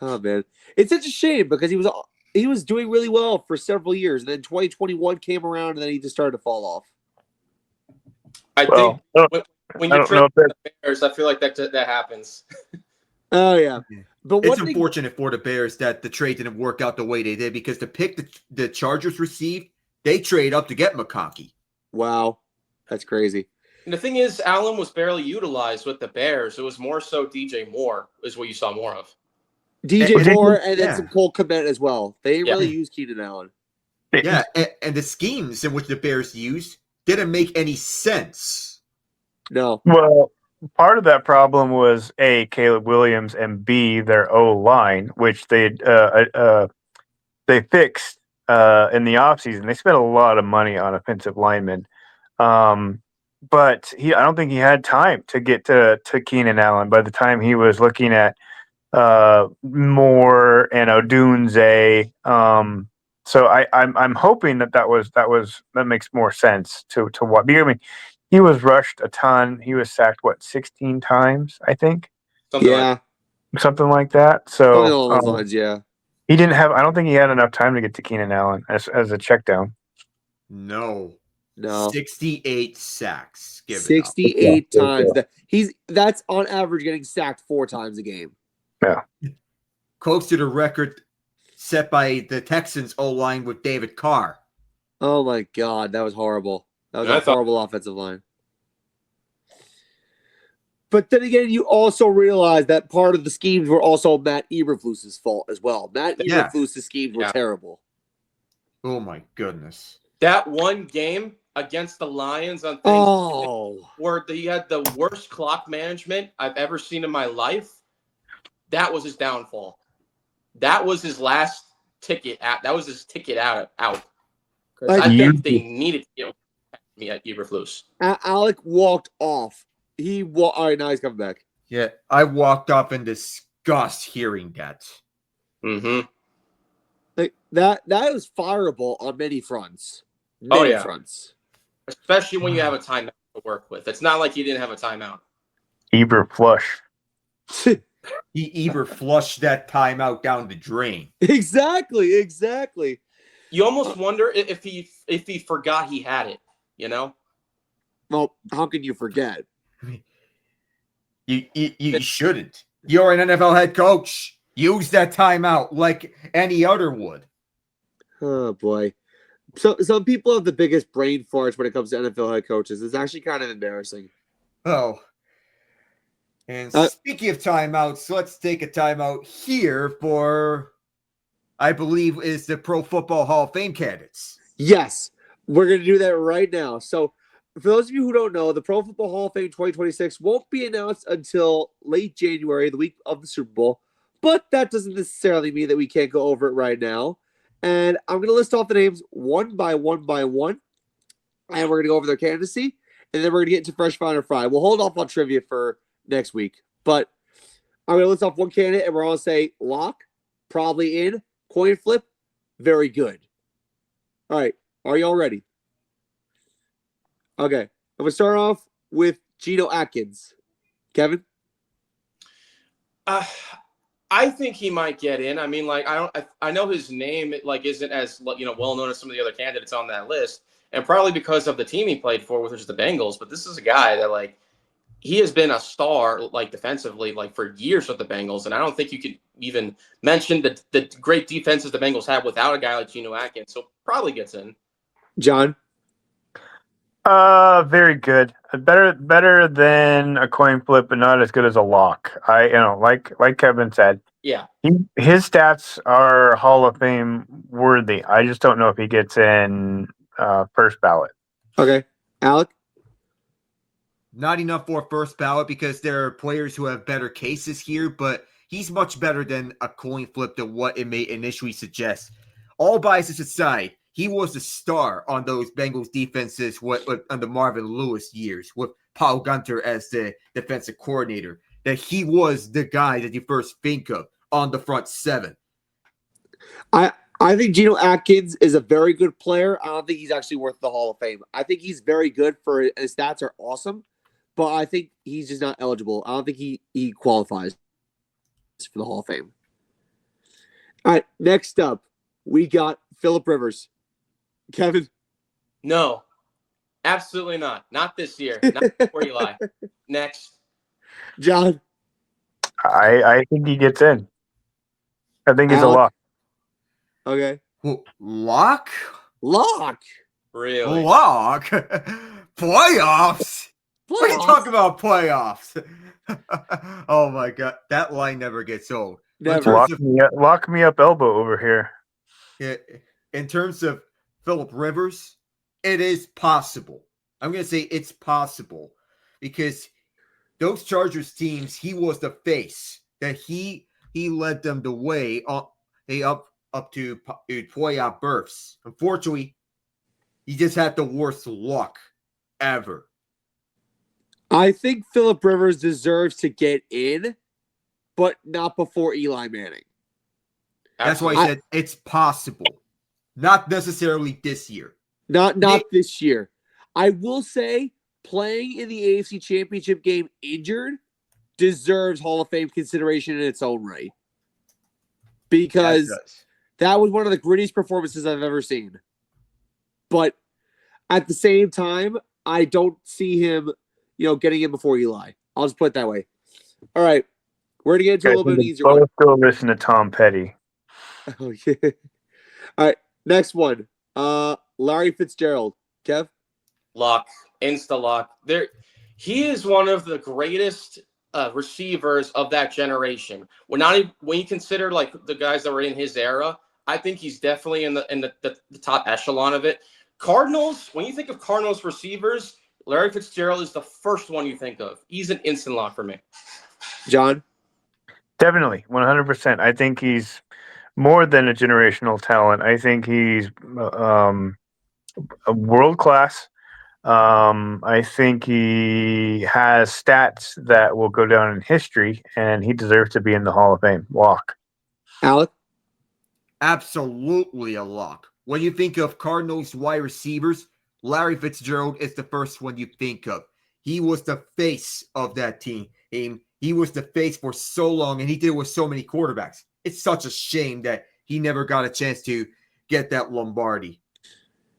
Oh man, it's such a shame because he was doing really well for several years, and then 2021 came around, and then he just started to fall off. I think when I you don't trade know if that, the Bears, I feel like that happens. Oh yeah, but It's unfortunate for the Bears that the trade didn't work out the way they did because the pick the Chargers received, they trade up to get McConkey. Wow, that's crazy. And the thing is, Allen was barely utilized with the Bears. It was more so DJ Moore is what you saw more of. DJ Moore and then some Cole Kmet as well. They didn't really use Keenan Allen. Yeah, and the schemes in which the Bears used didn't make any sense. No. Well, part of that problem was A, Caleb Williams, and B, their O-line, which they fixed in the offseason. They spent a lot of money on offensive linemen. But I don't think he had time to get to Keenan Allen by the time he was looking at Moore and Odunze. So I'm hoping that makes more sense to what. I mean, he was rushed a ton. He was sacked 16 times, I think. Something like that. So something along those lines, yeah. He didn't have. I don't think he had enough time to get to Keenan Allen as a check down. No. 68 sacks. 68 times. That's on average getting sacked 4 times a game. Yeah. Close to the record set by the Texans O-line with David Carr. Oh my God, that was horrible. That was a horrible offensive line. But then again, you also realize that part of the schemes were also Matt Eberflus's fault as well. Matt Eberflus's schemes were terrible. Oh my goodness. That one game against the Lions on Thanksgiving where he had the worst clock management I've ever seen in my life. That was his downfall. That was his last ticket out. That was his ticket out. I think they needed to get me at Eberflus. Alec walked off. All right, now he's coming back. Yeah, I walked off in disgust hearing that. Mm-hmm. Like that was fireable on many fronts. Many fronts. Especially when you have a timeout to work with. It's not like he didn't have a timeout. Eberflush. He flushed that timeout down the drain. Exactly. You almost wonder if he forgot he had it, you know? Well, how can you forget? You shouldn't. You're an NFL head coach. Use that timeout like any other would. Oh boy. So some people have the biggest brain farts when it comes to NFL head coaches. It's actually kind of embarrassing. Oh. And speaking of timeouts, let's take a timeout here for, I believe, is the Pro Football Hall of Fame candidates. Yes, we're going to do that right now. So for those of you who don't know, the Pro Football Hall of Fame 2026 won't be announced until late January, the week of the Super Bowl. But that doesn't necessarily mean that we can't go over it right now. And I'm going to list off the names one by one by one. And we're going to go over their candidacy. And then we're going to get into Fresh Find or Fry. We'll hold off on trivia for next week. But I'm going to list off one candidate, and we're all going to say lock, probably in, coin flip, very good. All right. Are y'all ready? Okay. I'm going to start off with Geno Atkins. Kevin? I think he might get in. I mean, like, I know his name, like, isn't as, well known as some of the other candidates on that list. And probably because of the team he played for, which is the Bengals. But this is a guy that, like, he has been a star, like, defensively, like, for years with the Bengals. And I don't think you could even mention the great defenses the Bengals have without a guy like Geno Atkins. So probably gets in. John? Very good. Better than a coin flip, but not as good as a lock. Like Kevin said, Yeah. His stats are Hall of Fame worthy. I just don't know if he gets in first ballot. Okay. Alec? Not enough for first ballot because there are players who have better cases here, but he's much better than a coin flip than what it may initially suggest. All biases aside, he was the star on those Bengals defenses under Marvin Lewis years with Paul Gunter as the defensive coordinator. That he was the guy that you first think of on the front seven. I think Geno Atkins is a very good player. I don't think he's actually worth the Hall of Fame. I think he's very good for his stats are awesome, but I think he's just not eligible. I don't think he qualifies for the Hall of Fame. All right, next up, we got Phillip Rivers. Kevin? No, absolutely not. Not this year. Not before Eli. Next. John? I think he gets in. I think he's a Alec? lock. Okay. Lock? Lock? Really? Lock? Playoffs? What are you talking about, playoffs? Oh, my God. That line never gets old. Never. Lock me up elbow over here. In terms of Phillip Rivers, it is possible. I'm going to say it's possible because those Chargers teams, he was the face. That he led them the way up to playoff berths. Unfortunately, he just had the worst luck ever. I think Phillip Rivers deserves to get in, but not before Eli Manning. That's why I said it's possible. Not necessarily this year. Not this year. I will say playing in the AFC Championship game injured deserves Hall of Fame consideration in its own right. Because that was one of the grittiest performances I've ever seen. But at the same time, I don't see him, getting in before Eli. I'll just put it that way. All right. We're going to get into a little bit of an easier one. Still listen to Tom Petty. Oh, yeah. All right. Next one. Larry Fitzgerald. Kev? Lock. Insta lock. He is one of the greatest receivers of that generation. When you consider like the guys that were in his era, I think he's definitely in the top echelon of it. Cardinals, when you think of Cardinals receivers, Larry Fitzgerald is the first one you think of. He's an instant lock for me. John? Definitely, 100%. I think he's more than a generational talent. I think he's a world class. I think he has stats that will go down in history, and he deserves to be in the Hall of Fame. Lock. Alec? Absolutely a lock. When you think of Cardinals wide receivers, Larry Fitzgerald is the first one you think of. He was the face of that team. He was the face for so long, and he did it with so many quarterbacks. It's such a shame that he never got a chance to get that Lombardi.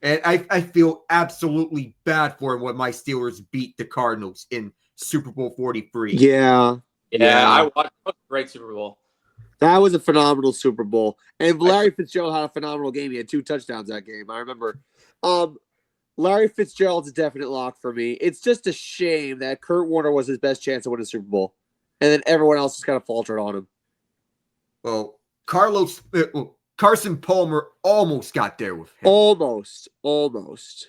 And I feel absolutely bad for him when my Steelers beat the Cardinals in Super Bowl 43. Yeah. I watched a great Super Bowl. That was a phenomenal Super Bowl. And Larry Fitzgerald had a phenomenal game. He had 2 touchdowns that game. I remember. Larry Fitzgerald's a definite lock for me. It's just a shame that Kurt Warner was his best chance to win a Super Bowl. And then everyone else just kind of faltered on him. Well, Carson Palmer almost got there with him. Almost.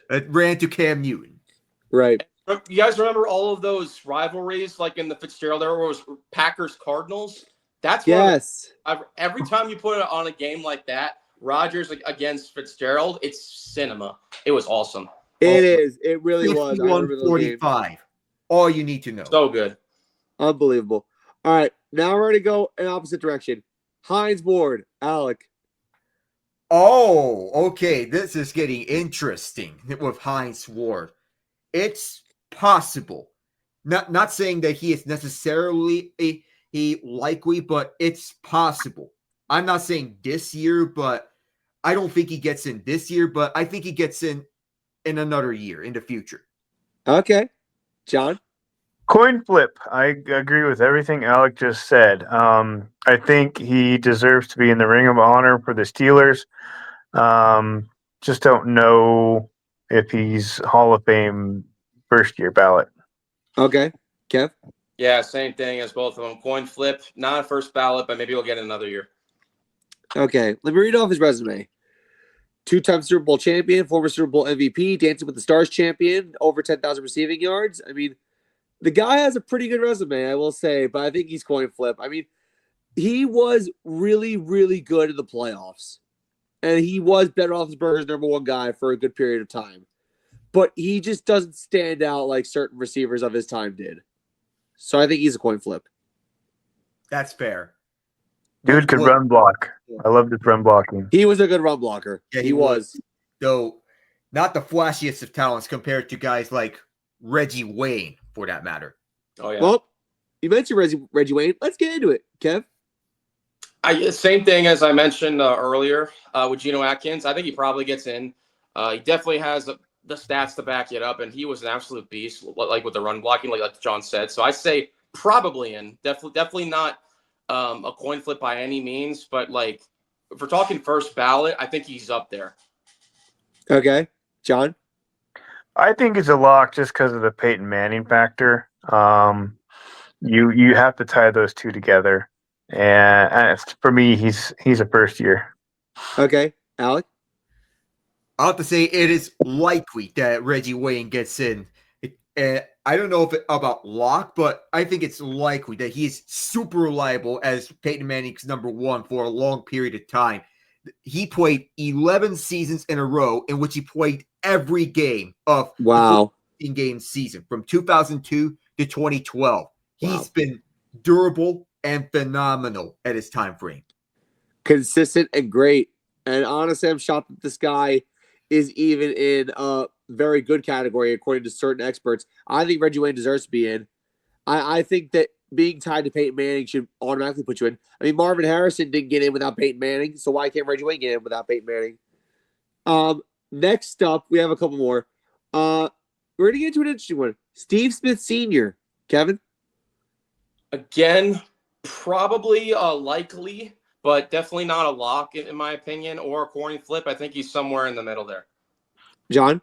It ran to Cam Newton. Right. You guys remember all of those rivalries, like in the Fitzgerald era, where it was Packers Cardinals? That's one of Yes. every time you put it on a game like that, Rodgers against Fitzgerald, it's cinema. It was awesome. It is. It really was. I remember those games. 51-45. All you need to know. So good. Unbelievable. All right. Now we're going to go in opposite direction. Heinz Ward, Alec. Oh, okay. This is getting interesting with Heinz Ward. It's possible. Not saying that he is necessarily a likely, but it's possible. I'm not saying this year, but I don't think he gets in this year, but I think he gets in another year in the future. Okay. John? Coin flip. I agree with everything Alec just said. I think he deserves to be in the Ring of Honor for the Steelers. Just don't know if he's Hall of Fame first year ballot. Okay. Kev? Yeah, same thing as both of them. Coin flip, not a first ballot, but maybe we'll get another year. Okay. Let me read off his resume. 2-time Super Bowl champion, former Super Bowl MVP, Dancing with the Stars champion, over 10,000 receiving yards. I mean, the guy has a pretty good resume, I will say, but I think he's coin flip. I mean, he was really, really good in the playoffs. And he was Ben Roethlisberger's number one guy for a good period of time. But he just doesn't stand out like certain receivers of his time did. So I think he's a coin flip. That's fair. Dude could run block. I loved his run blocking. He was a good run blocker. Yeah, he was. Though not the flashiest of talents compared to guys like Reggie Wayne, for that matter. Oh, yeah. Well, you mentioned Reggie Wayne. Let's get into it, Kev. Same thing as I mentioned earlier with Geno Atkins. I think he probably gets in. He definitely has the stats to back it up, and he was an absolute beast, like with the run blocking, like John said. So I say probably in. Definitely not a coin flip by any means, but like if we're talking first ballot, I think he's up there. Okay. John? I think it's a lock just because of the Peyton Manning factor. You have to tie those two together, and for me, he's a first year. Okay. Alec? I'll have to say it is likely that Reggie Wayne gets in. I don't know about lock, but I think it's likely that he's super reliable as Peyton Manning's number one for a long period of time. He played 11 seasons in a row in which he played every game of the 14-game season from 2002 to 2012. He's been durable and phenomenal at his time frame. Consistent and great. And honestly, I'm shocked that this guy is even in a very good category according to certain experts. I think Reggie Wayne deserves to be in. I think that being tied to Peyton Manning should automatically put you in. I mean, Marvin Harrison didn't get in without Peyton Manning, so why can't Reggie Wayne get in without Peyton Manning? Next up, we have a couple more. We're going to get into an interesting one. Steve Smith Sr. Kevin? Again, probably likely, but definitely not a lock in my opinion, or a coin flip. I think he's somewhere in the middle there. John?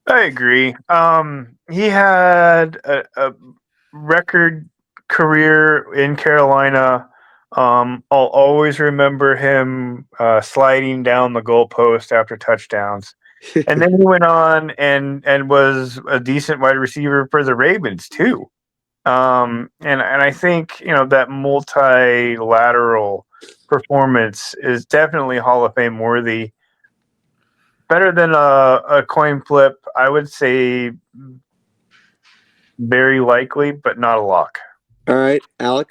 I agree. He had a record career in Carolina. I'll always remember him sliding down the goalpost after touchdowns. And then he went on and was a decent wide receiver for the Ravens too. And I think, that multilateral performance is definitely Hall of Fame worthy. Better than a coin flip, I would say very likely, but not a lock. All right, Alec?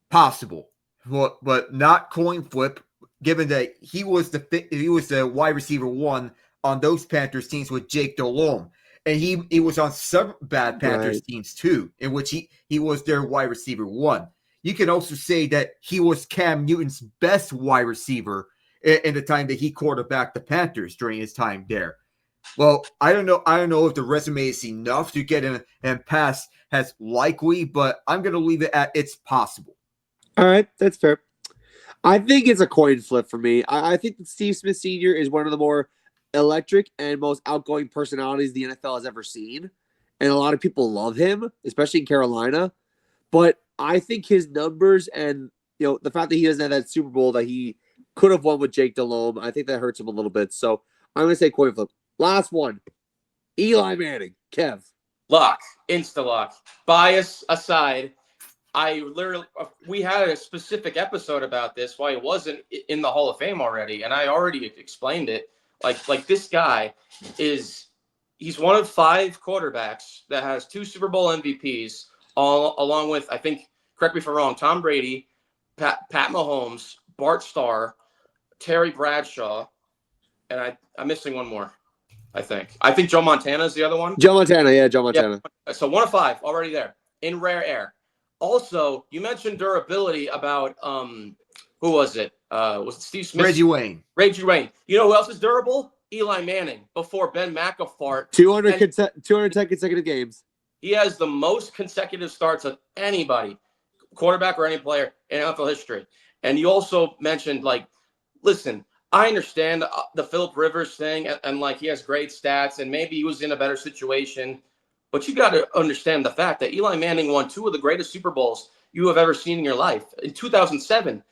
Possible, but not coin flip, given that he was the wide receiver one on those Panthers teams with Jake Delhomme. And he was on some bad Panthers teams too, in which he was their wide receiver one. You can also say that he was Cam Newton's best wide receiver in the time that he quarterbacked the Panthers during his time there. Well, I don't know if the resume is enough to get in and pass as likely, but I'm going to leave it at it's possible. All right, that's fair. I think it's a coin flip for me. I think that Steve Smith Sr. is one of the more electric and most outgoing personalities the NFL has ever seen. And a lot of people love him, especially in Carolina. But I think his numbers and the fact that he doesn't have that Super Bowl that he could have won with Jake Delhomme, I think that hurts him a little bit. So I'm going to say coin flip. Last one. Eli Manning. Kev. Lock, insta lock. Bias aside, we had a specific episode about this, why he wasn't in the Hall of Fame already, and I already explained it. Like this guy he's one of 5 quarterbacks that has 2 Super Bowl MVPs, all along with, I think, correct me if I'm wrong, Tom Brady, Pat Mahomes, Bart Starr, Terry Bradshaw, and I'm missing one more. I think Joe Montana is the other one. Joe Montana, yeah, Joe Montana. Yeah, so 1 of 5 already there in rare air. Also, you mentioned durability about who was it? Was it Steve Smith? Reggie Wayne. Reggie Wayne. You know who else is durable? Eli Manning before Ben McAfee. 210 consecutive games. He has the most consecutive starts of anybody, quarterback or any player in NFL history. And you also mentioned, like, listen, I understand the Phillip Rivers thing, and like he has great stats, and maybe he was in a better situation. But you got to understand the fact that Eli Manning won 2 of the greatest Super Bowls you have ever seen in your life. In 2007,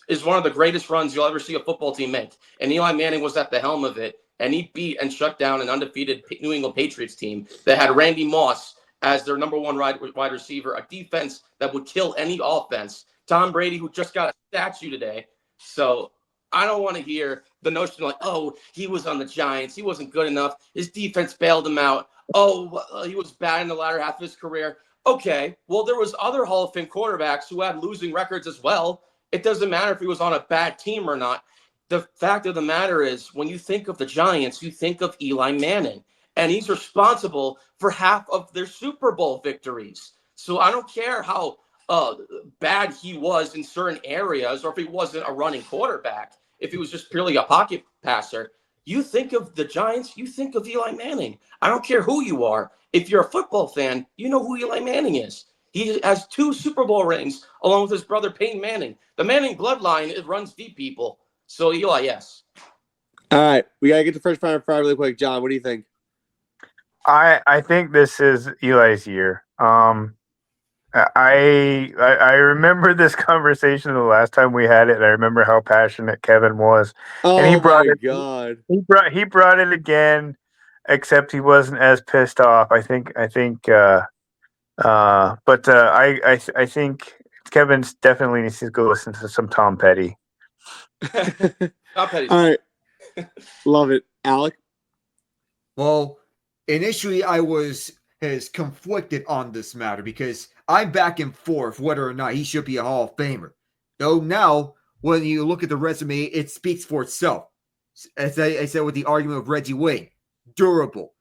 is one of the greatest runs you'll ever see a football team make. And Eli Manning was at the helm of it, and he beat and shut down an undefeated New England Patriots team that had Randy Moss as their number 1 wide receiver, a defense that would kill any offense. Tom Brady, who just got a statue today. So I don't want to hear the notion like, oh, he was on the Giants. He wasn't good enough. His defense bailed him out. Oh, he was bad in the latter half of his career. Okay, well, there was other Hall of Fame quarterbacks who had losing records as well. It doesn't matter if he was on a bad team or not. The fact of the matter is, when you think of the Giants, you think of Eli Manning, and he's responsible for half of their Super Bowl victories. So I don't care how bad he was in certain areas, or if he wasn't a running quarterback, if he was just purely a pocket passer. You think of the Giants, you think of Eli Manning. I don't care who you are. If you're a football fan, you know who Eli Manning is. He has 2 Super Bowl rings along with his brother Peyton Manning. The Manning bloodline, it runs deep, people. So Eli, yes. All right, we gotta get to first final fry really quick. John, what do you think? I think this is Eli's year. I remember this conversation the last time we had it, and I remember how passionate Kevin was. And he Oh brought my it. god! He brought it again, except he wasn't as pissed off. I think. I think Kevin definitely needs to go listen to some Tom Petty. Tom Petty's. All right, love it, Alec. Well, initially I was as conflicted on this matter because I'm back and forth whether or not he should be a Hall of Famer. Though now, when you look at the resume, it speaks for itself. As I said with the argument of Reggie Wayne, durable.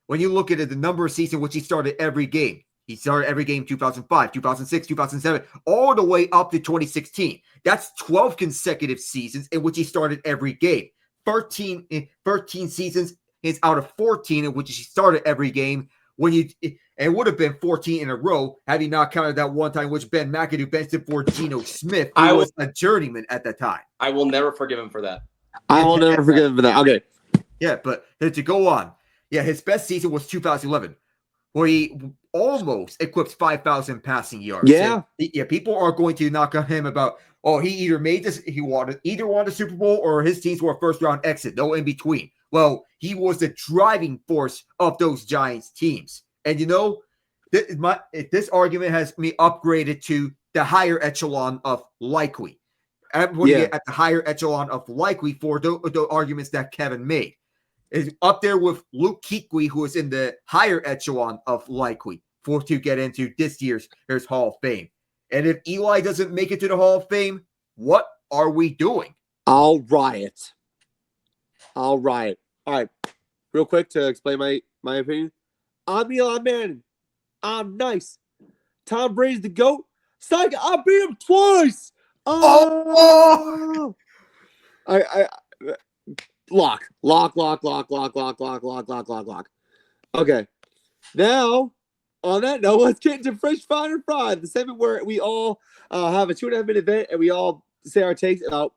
When you look at it, the number of seasons in which he started every game, he started every game 2005, 2006, 2007, all the way up to 2016. That's 12 consecutive seasons in which he started every game. 13 seasons is out of 14 in which he started every game. It would have been 14 in a row had he not counted that one time which Ben McAdoo benched him for Geno Smith, who was a journeyman at the time. I will never forgive him for that. I will never forgive him for that. Okay. Yeah, but to go on. Yeah, his best season was 2011, where he almost eclipsed 5,000 passing yards. Yeah. And, people are going to knock on him about, he either won a Super Bowl or his teams were a first-round exit, no in between. Well, he was the driving force of those Giants teams. And this argument has me upgraded to the higher echelon of likely. I'm going to get at the higher echelon of likely for the arguments that Kevin made. Is up there with Luke Kuechly, who is in the higher echelon of likely to get into this year's Hall of Fame. And if Eli doesn't make it to the Hall of Fame, what are we doing? I'll riot. All right. Real quick to explain my opinion. I'm Eli Manning. I'm nice. Tom Brady's the GOAT. Psych, I beat him twice. Oh! Lock. Okay. Now, on that note, let's get into Fresh Fine and Fried, the segment where we all have a 2.5-minute event and we all say our takes about,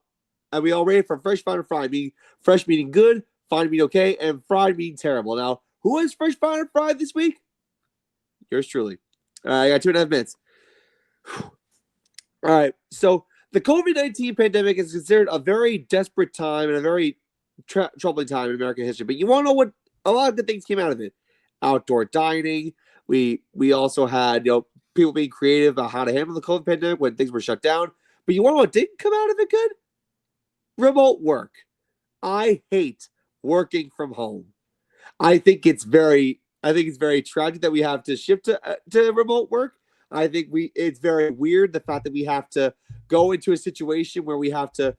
and we all rate for Fresh Fine and Fried, meaning fresh meaning good, fine meaning okay, and fried meaning terrible. Now, who is Fresh Fine and Fried this week? Yours truly. I got 2.5 minutes. All right. So the COVID-19 pandemic is considered a very desperate time and a very troubling time in American history. But you want to know what a lot of good things came out of it. Outdoor dining. We also had people being creative about how to handle the COVID pandemic when things were shut down. But you want to know what didn't come out of it good? Remote work. I hate working from home. I think it's very tragic that we have to shift to remote work. I think it's very weird the fact that we have to go into a situation where we have to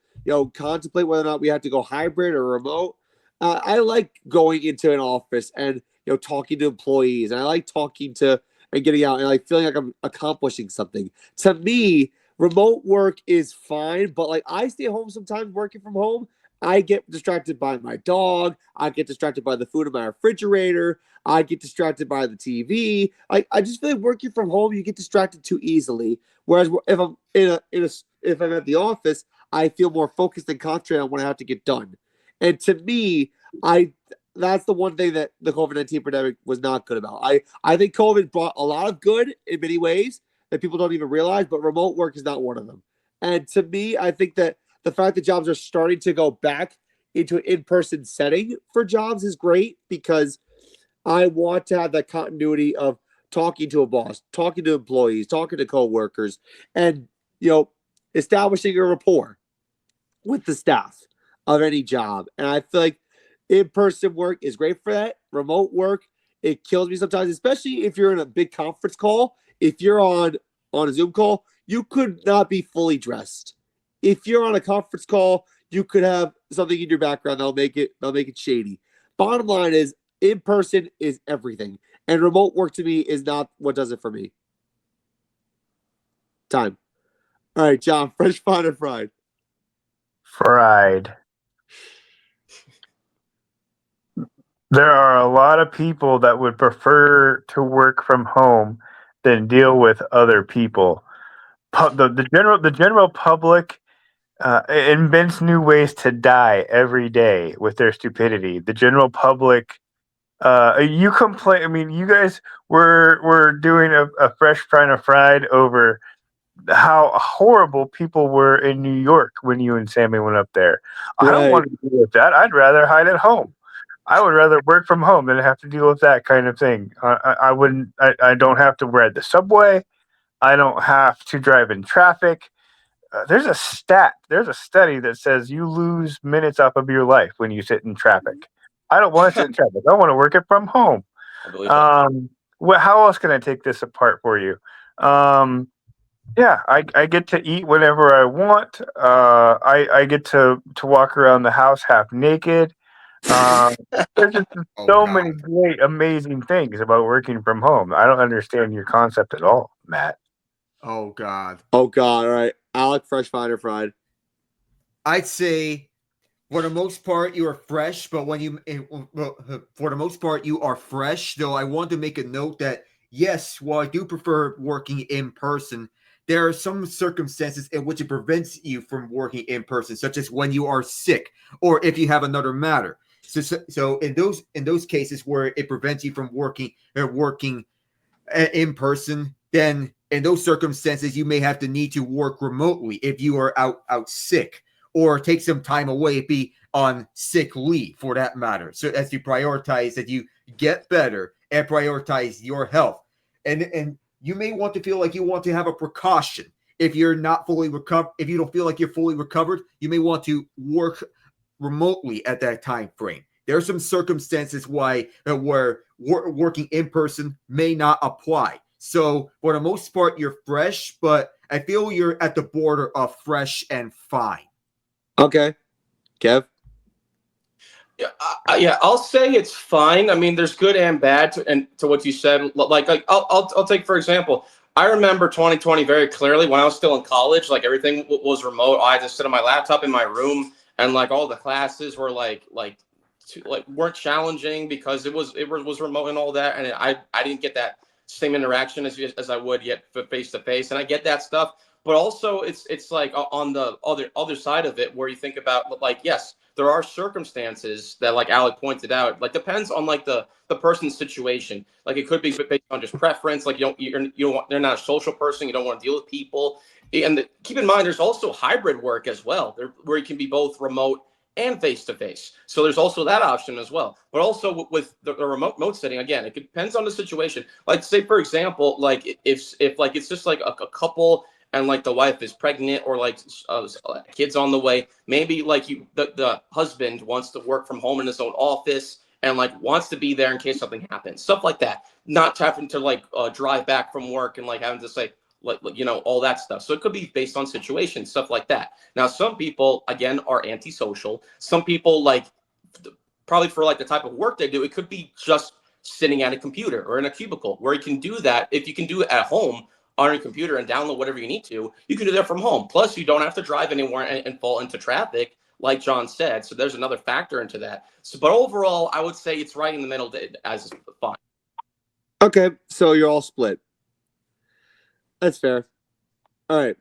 contemplate whether or not we have to go hybrid or remote. I like going into an office and talking to employees, and I like talking to and getting out and like feeling like I'm accomplishing something. To me, remote work is fine, but like I stay home sometimes working from home. I get distracted by my dog. I get distracted by the food in my refrigerator. I get distracted by the TV. I just feel like working from home, you get distracted too easily. Whereas if I'm if I'm at the office, I feel more focused and concentrated on what I have to get done. And to me, that's the one thing that the COVID-19 pandemic was not good about. I think COVID brought a lot of good in many ways that people don't even realize, but remote work is not one of them. And to me, I think that the fact that jobs are starting to go back into an in-person setting for jobs is great, because I want to have that continuity of talking to a boss, talking to employees, talking to coworkers, and establishing a rapport with the staff of any job. And I feel like in-person work is great for that. Remote work, it kills me sometimes, especially if you're in a big conference call. If you're on a Zoom call, you could not be fully dressed. If you're on a conference call, you could have something in your background that'll make it shady. Bottom line is, in person is everything, and remote work to me is not what does it for me. Time. All right, John. Fresh, fine, or fried? Fried. There are a lot of people that would prefer to work from home than deal with other people. The general public invents new ways to die every day with their stupidity. The general public, you complain. I mean, you guys were doing a fresh kind of fried over how horrible people were in New York when you and Sammy went up there. I don't Right. want to deal with that. I'd rather hide at home. I would rather work from home than have to deal with that kind of thing. I wouldn't. I don't have to ride the subway. I don't have to drive in traffic. There's a study that says you lose minutes off of your life when you sit in traffic. I don't want to sit in traffic. I want to work it from home. I believe that. How else can I take this apart for you? Yeah, I get to eat whenever I want. I get to walk around the house half naked. There's just so many God. great, amazing things about working from home. I don't understand your concept at all, Matt. Oh God. Oh God. All right, Alec. Fresh, fine, or fried? I'd say for the most part you are fresh, but for the most part you are fresh. Though I want to make a note that yes, while I do prefer working in person, there are some circumstances in which it prevents you from working in person, such as when you are sick or if you have another matter. So in those cases where it prevents you from working in person, then in those circumstances you may have to need to work remotely if you are out sick, or take some time away, be on sick leave for that matter. So as you prioritize that you get better and prioritize your health. And you may want to feel like you want to have a precaution. If you're not fully recovered, if you don't feel like you're fully recovered, you may want to work remotely at that time frame. There are some circumstances where working in person may not apply. So for the most part, you're fresh, but I feel you're at the border of fresh and fine. Okay, Kev. Yeah, I'll say it's fine. I mean, there's good and bad to what you said. Like I'll take for example. I remember 2020 very clearly when I was still in college. Like everything was remote. I had to sit on my laptop in my room, and like all the classes were weren't challenging because it was remote and all that. And I didn't get that same interaction as I would yet face to face. And I get that stuff, but also it's like on the other side of it where you think about like yes. There are circumstances that, like Alec pointed out, like depends on like the person's situation. Like it could be based on just preference. Like they're not a social person. You don't want to deal with people. And keep in mind, there's also hybrid work as well, where you can be both remote and face-to-face. So there's also that option as well. But also with the remote setting, again, it depends on the situation. Like say, for example, like if like it's just like a couple and like the wife is pregnant or like kids on the way, maybe like the husband wants to work from home in his own office and like wants to be there in case something happens, stuff like that. Not having to like drive back from work and like having to say, like, you know, all that stuff. So it could be based on situations, stuff like that. Now, some people, again, are antisocial. Some people, like, probably for like the type of work they do, it could be just sitting at a computer or in a cubicle where you can do that. If you can do it at home on your computer and download whatever you need to, you can do that from home. Plus, you don't have to drive anywhere and fall into traffic, like John said. So there's another factor into that. So, but overall, I would say it's right in the middle as fine. Okay, so you're all split. That's fair. All right.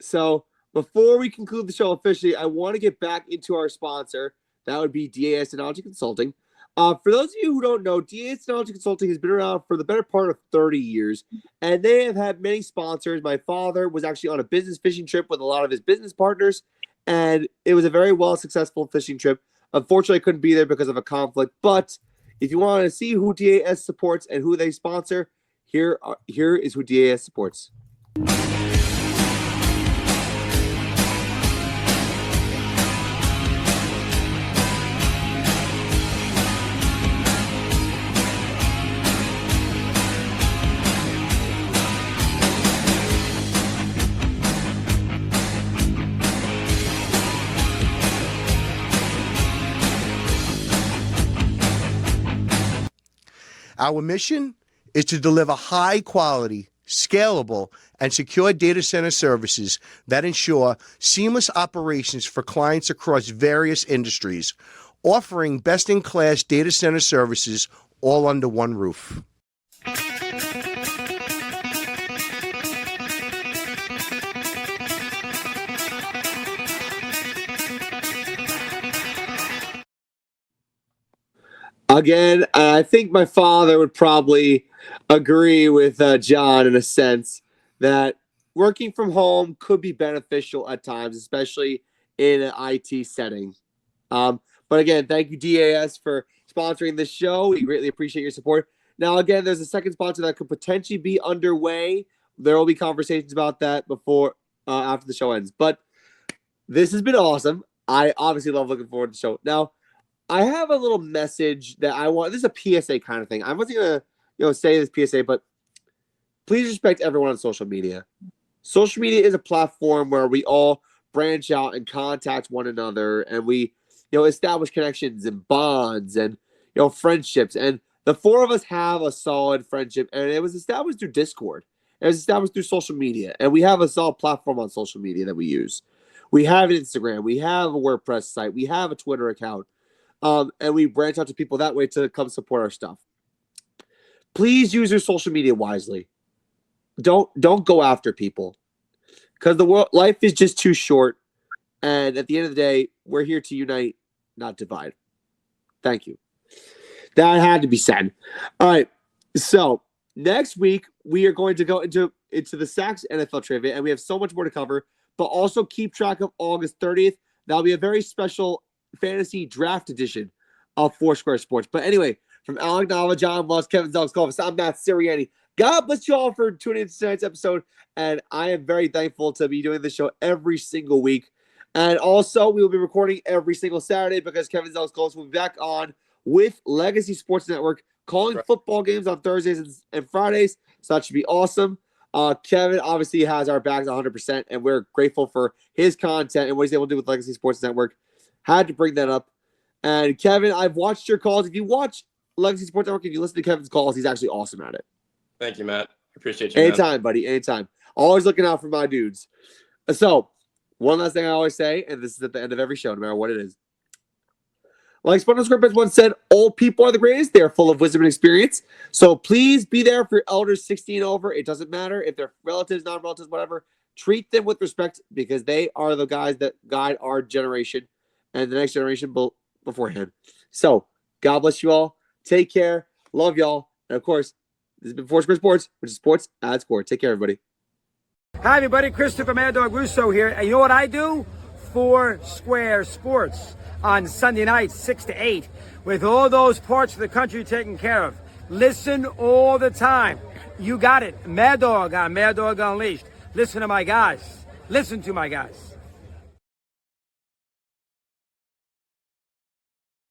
So before we conclude the show officially, I want to get back into our sponsor. That would be DAS Technology Consulting. For those of you who don't know, DAS Technology Consulting has been around for the better part of 30 years, and they have had many sponsors. My father was actually on a business fishing trip with a lot of his business partners, and it was a very successful fishing trip. Unfortunately, I couldn't be there because of a conflict, but if you want to see who DAS supports and who they sponsor, here is who DAS supports. Our mission is to deliver high quality, scalable, and secure data center services that ensure seamless operations for clients across various industries, offering best-in-class data center services all under one roof. Again, I think my father would probably agree with John in a sense that working from home could be beneficial at times, especially in an IT setting. But again, thank you, DAS, for sponsoring this show. We greatly appreciate your support. Now, again, there's a second sponsor that could potentially be underway. There will be conversations about that before after the show ends. But this has been awesome. I obviously love looking forward to the show. Now, I have a little message that I want. This is a PSA kind of thing. I wasn't gonna, say this PSA, but please respect everyone on social media. Social media is a platform where we all branch out and contact one another, and we, establish connections and bonds and friendships. And the four of us have a solid friendship, and it was established through Discord. It was established through social media, and we have a solid platform on social media that we use. We have an Instagram, we have a WordPress site, we have a Twitter account. And we branch out to people that way to come support our stuff. Please use your social media wisely. Don't go after people, because life is just too short. And at the end of the day, we're here to unite, not divide. Thank you. That had to be said. All right. So next week we are going to go into the Sacks NFL trivia, and we have so much more to cover. But also keep track of August 30th. That'll be a very special fantasy draft edition of Foursquare Sports. But anyway, from Alec Nava, John Moss, Kevin Zelks, I'm Matt Sirianni. God bless you all for tuning into tonight's episode, and I am very thankful to be doing this show every single week. And also, we will be recording every single Saturday because Kevin Zelks will be back on with Legacy Sports Network, calling football games on Thursdays and Fridays. So that should be awesome. Kevin obviously has our backs 100%, and we're grateful for his content and what he's able to do with Legacy Sports Network. Had to bring that up. And Kevin, I've watched your calls. If you watch Legacy Sports Network, if you listen to Kevin's calls, he's actually awesome at it. Thank you, Matt. Appreciate you. Anytime, buddy. Anytime. Always looking out for my dudes. So, one last thing I always say, and this is at the end of every show, no matter what it is. Like SpongeBob SquarePants once said, old people are the greatest. They are full of wisdom and experience. So please be there for your elders 16 over. It doesn't matter if they're relatives, non-relatives, whatever. Treat them with respect because they are the guys that guide our generation and the next generation beforehand. So, God bless you all. Take care. Love y'all. And, of course, this has been Foursquare Sports, which is sports at sport. Take care, everybody. Hi, everybody. Christopher Mad Dog Russo here. And you know what I do? Four Square Sports on Sunday nights, 6 to 8, with all those parts of the country taken care of. Listen all the time. You got it. Mad Dog on Mad Dog Unleashed. Listen to my guys. Listen to my guys.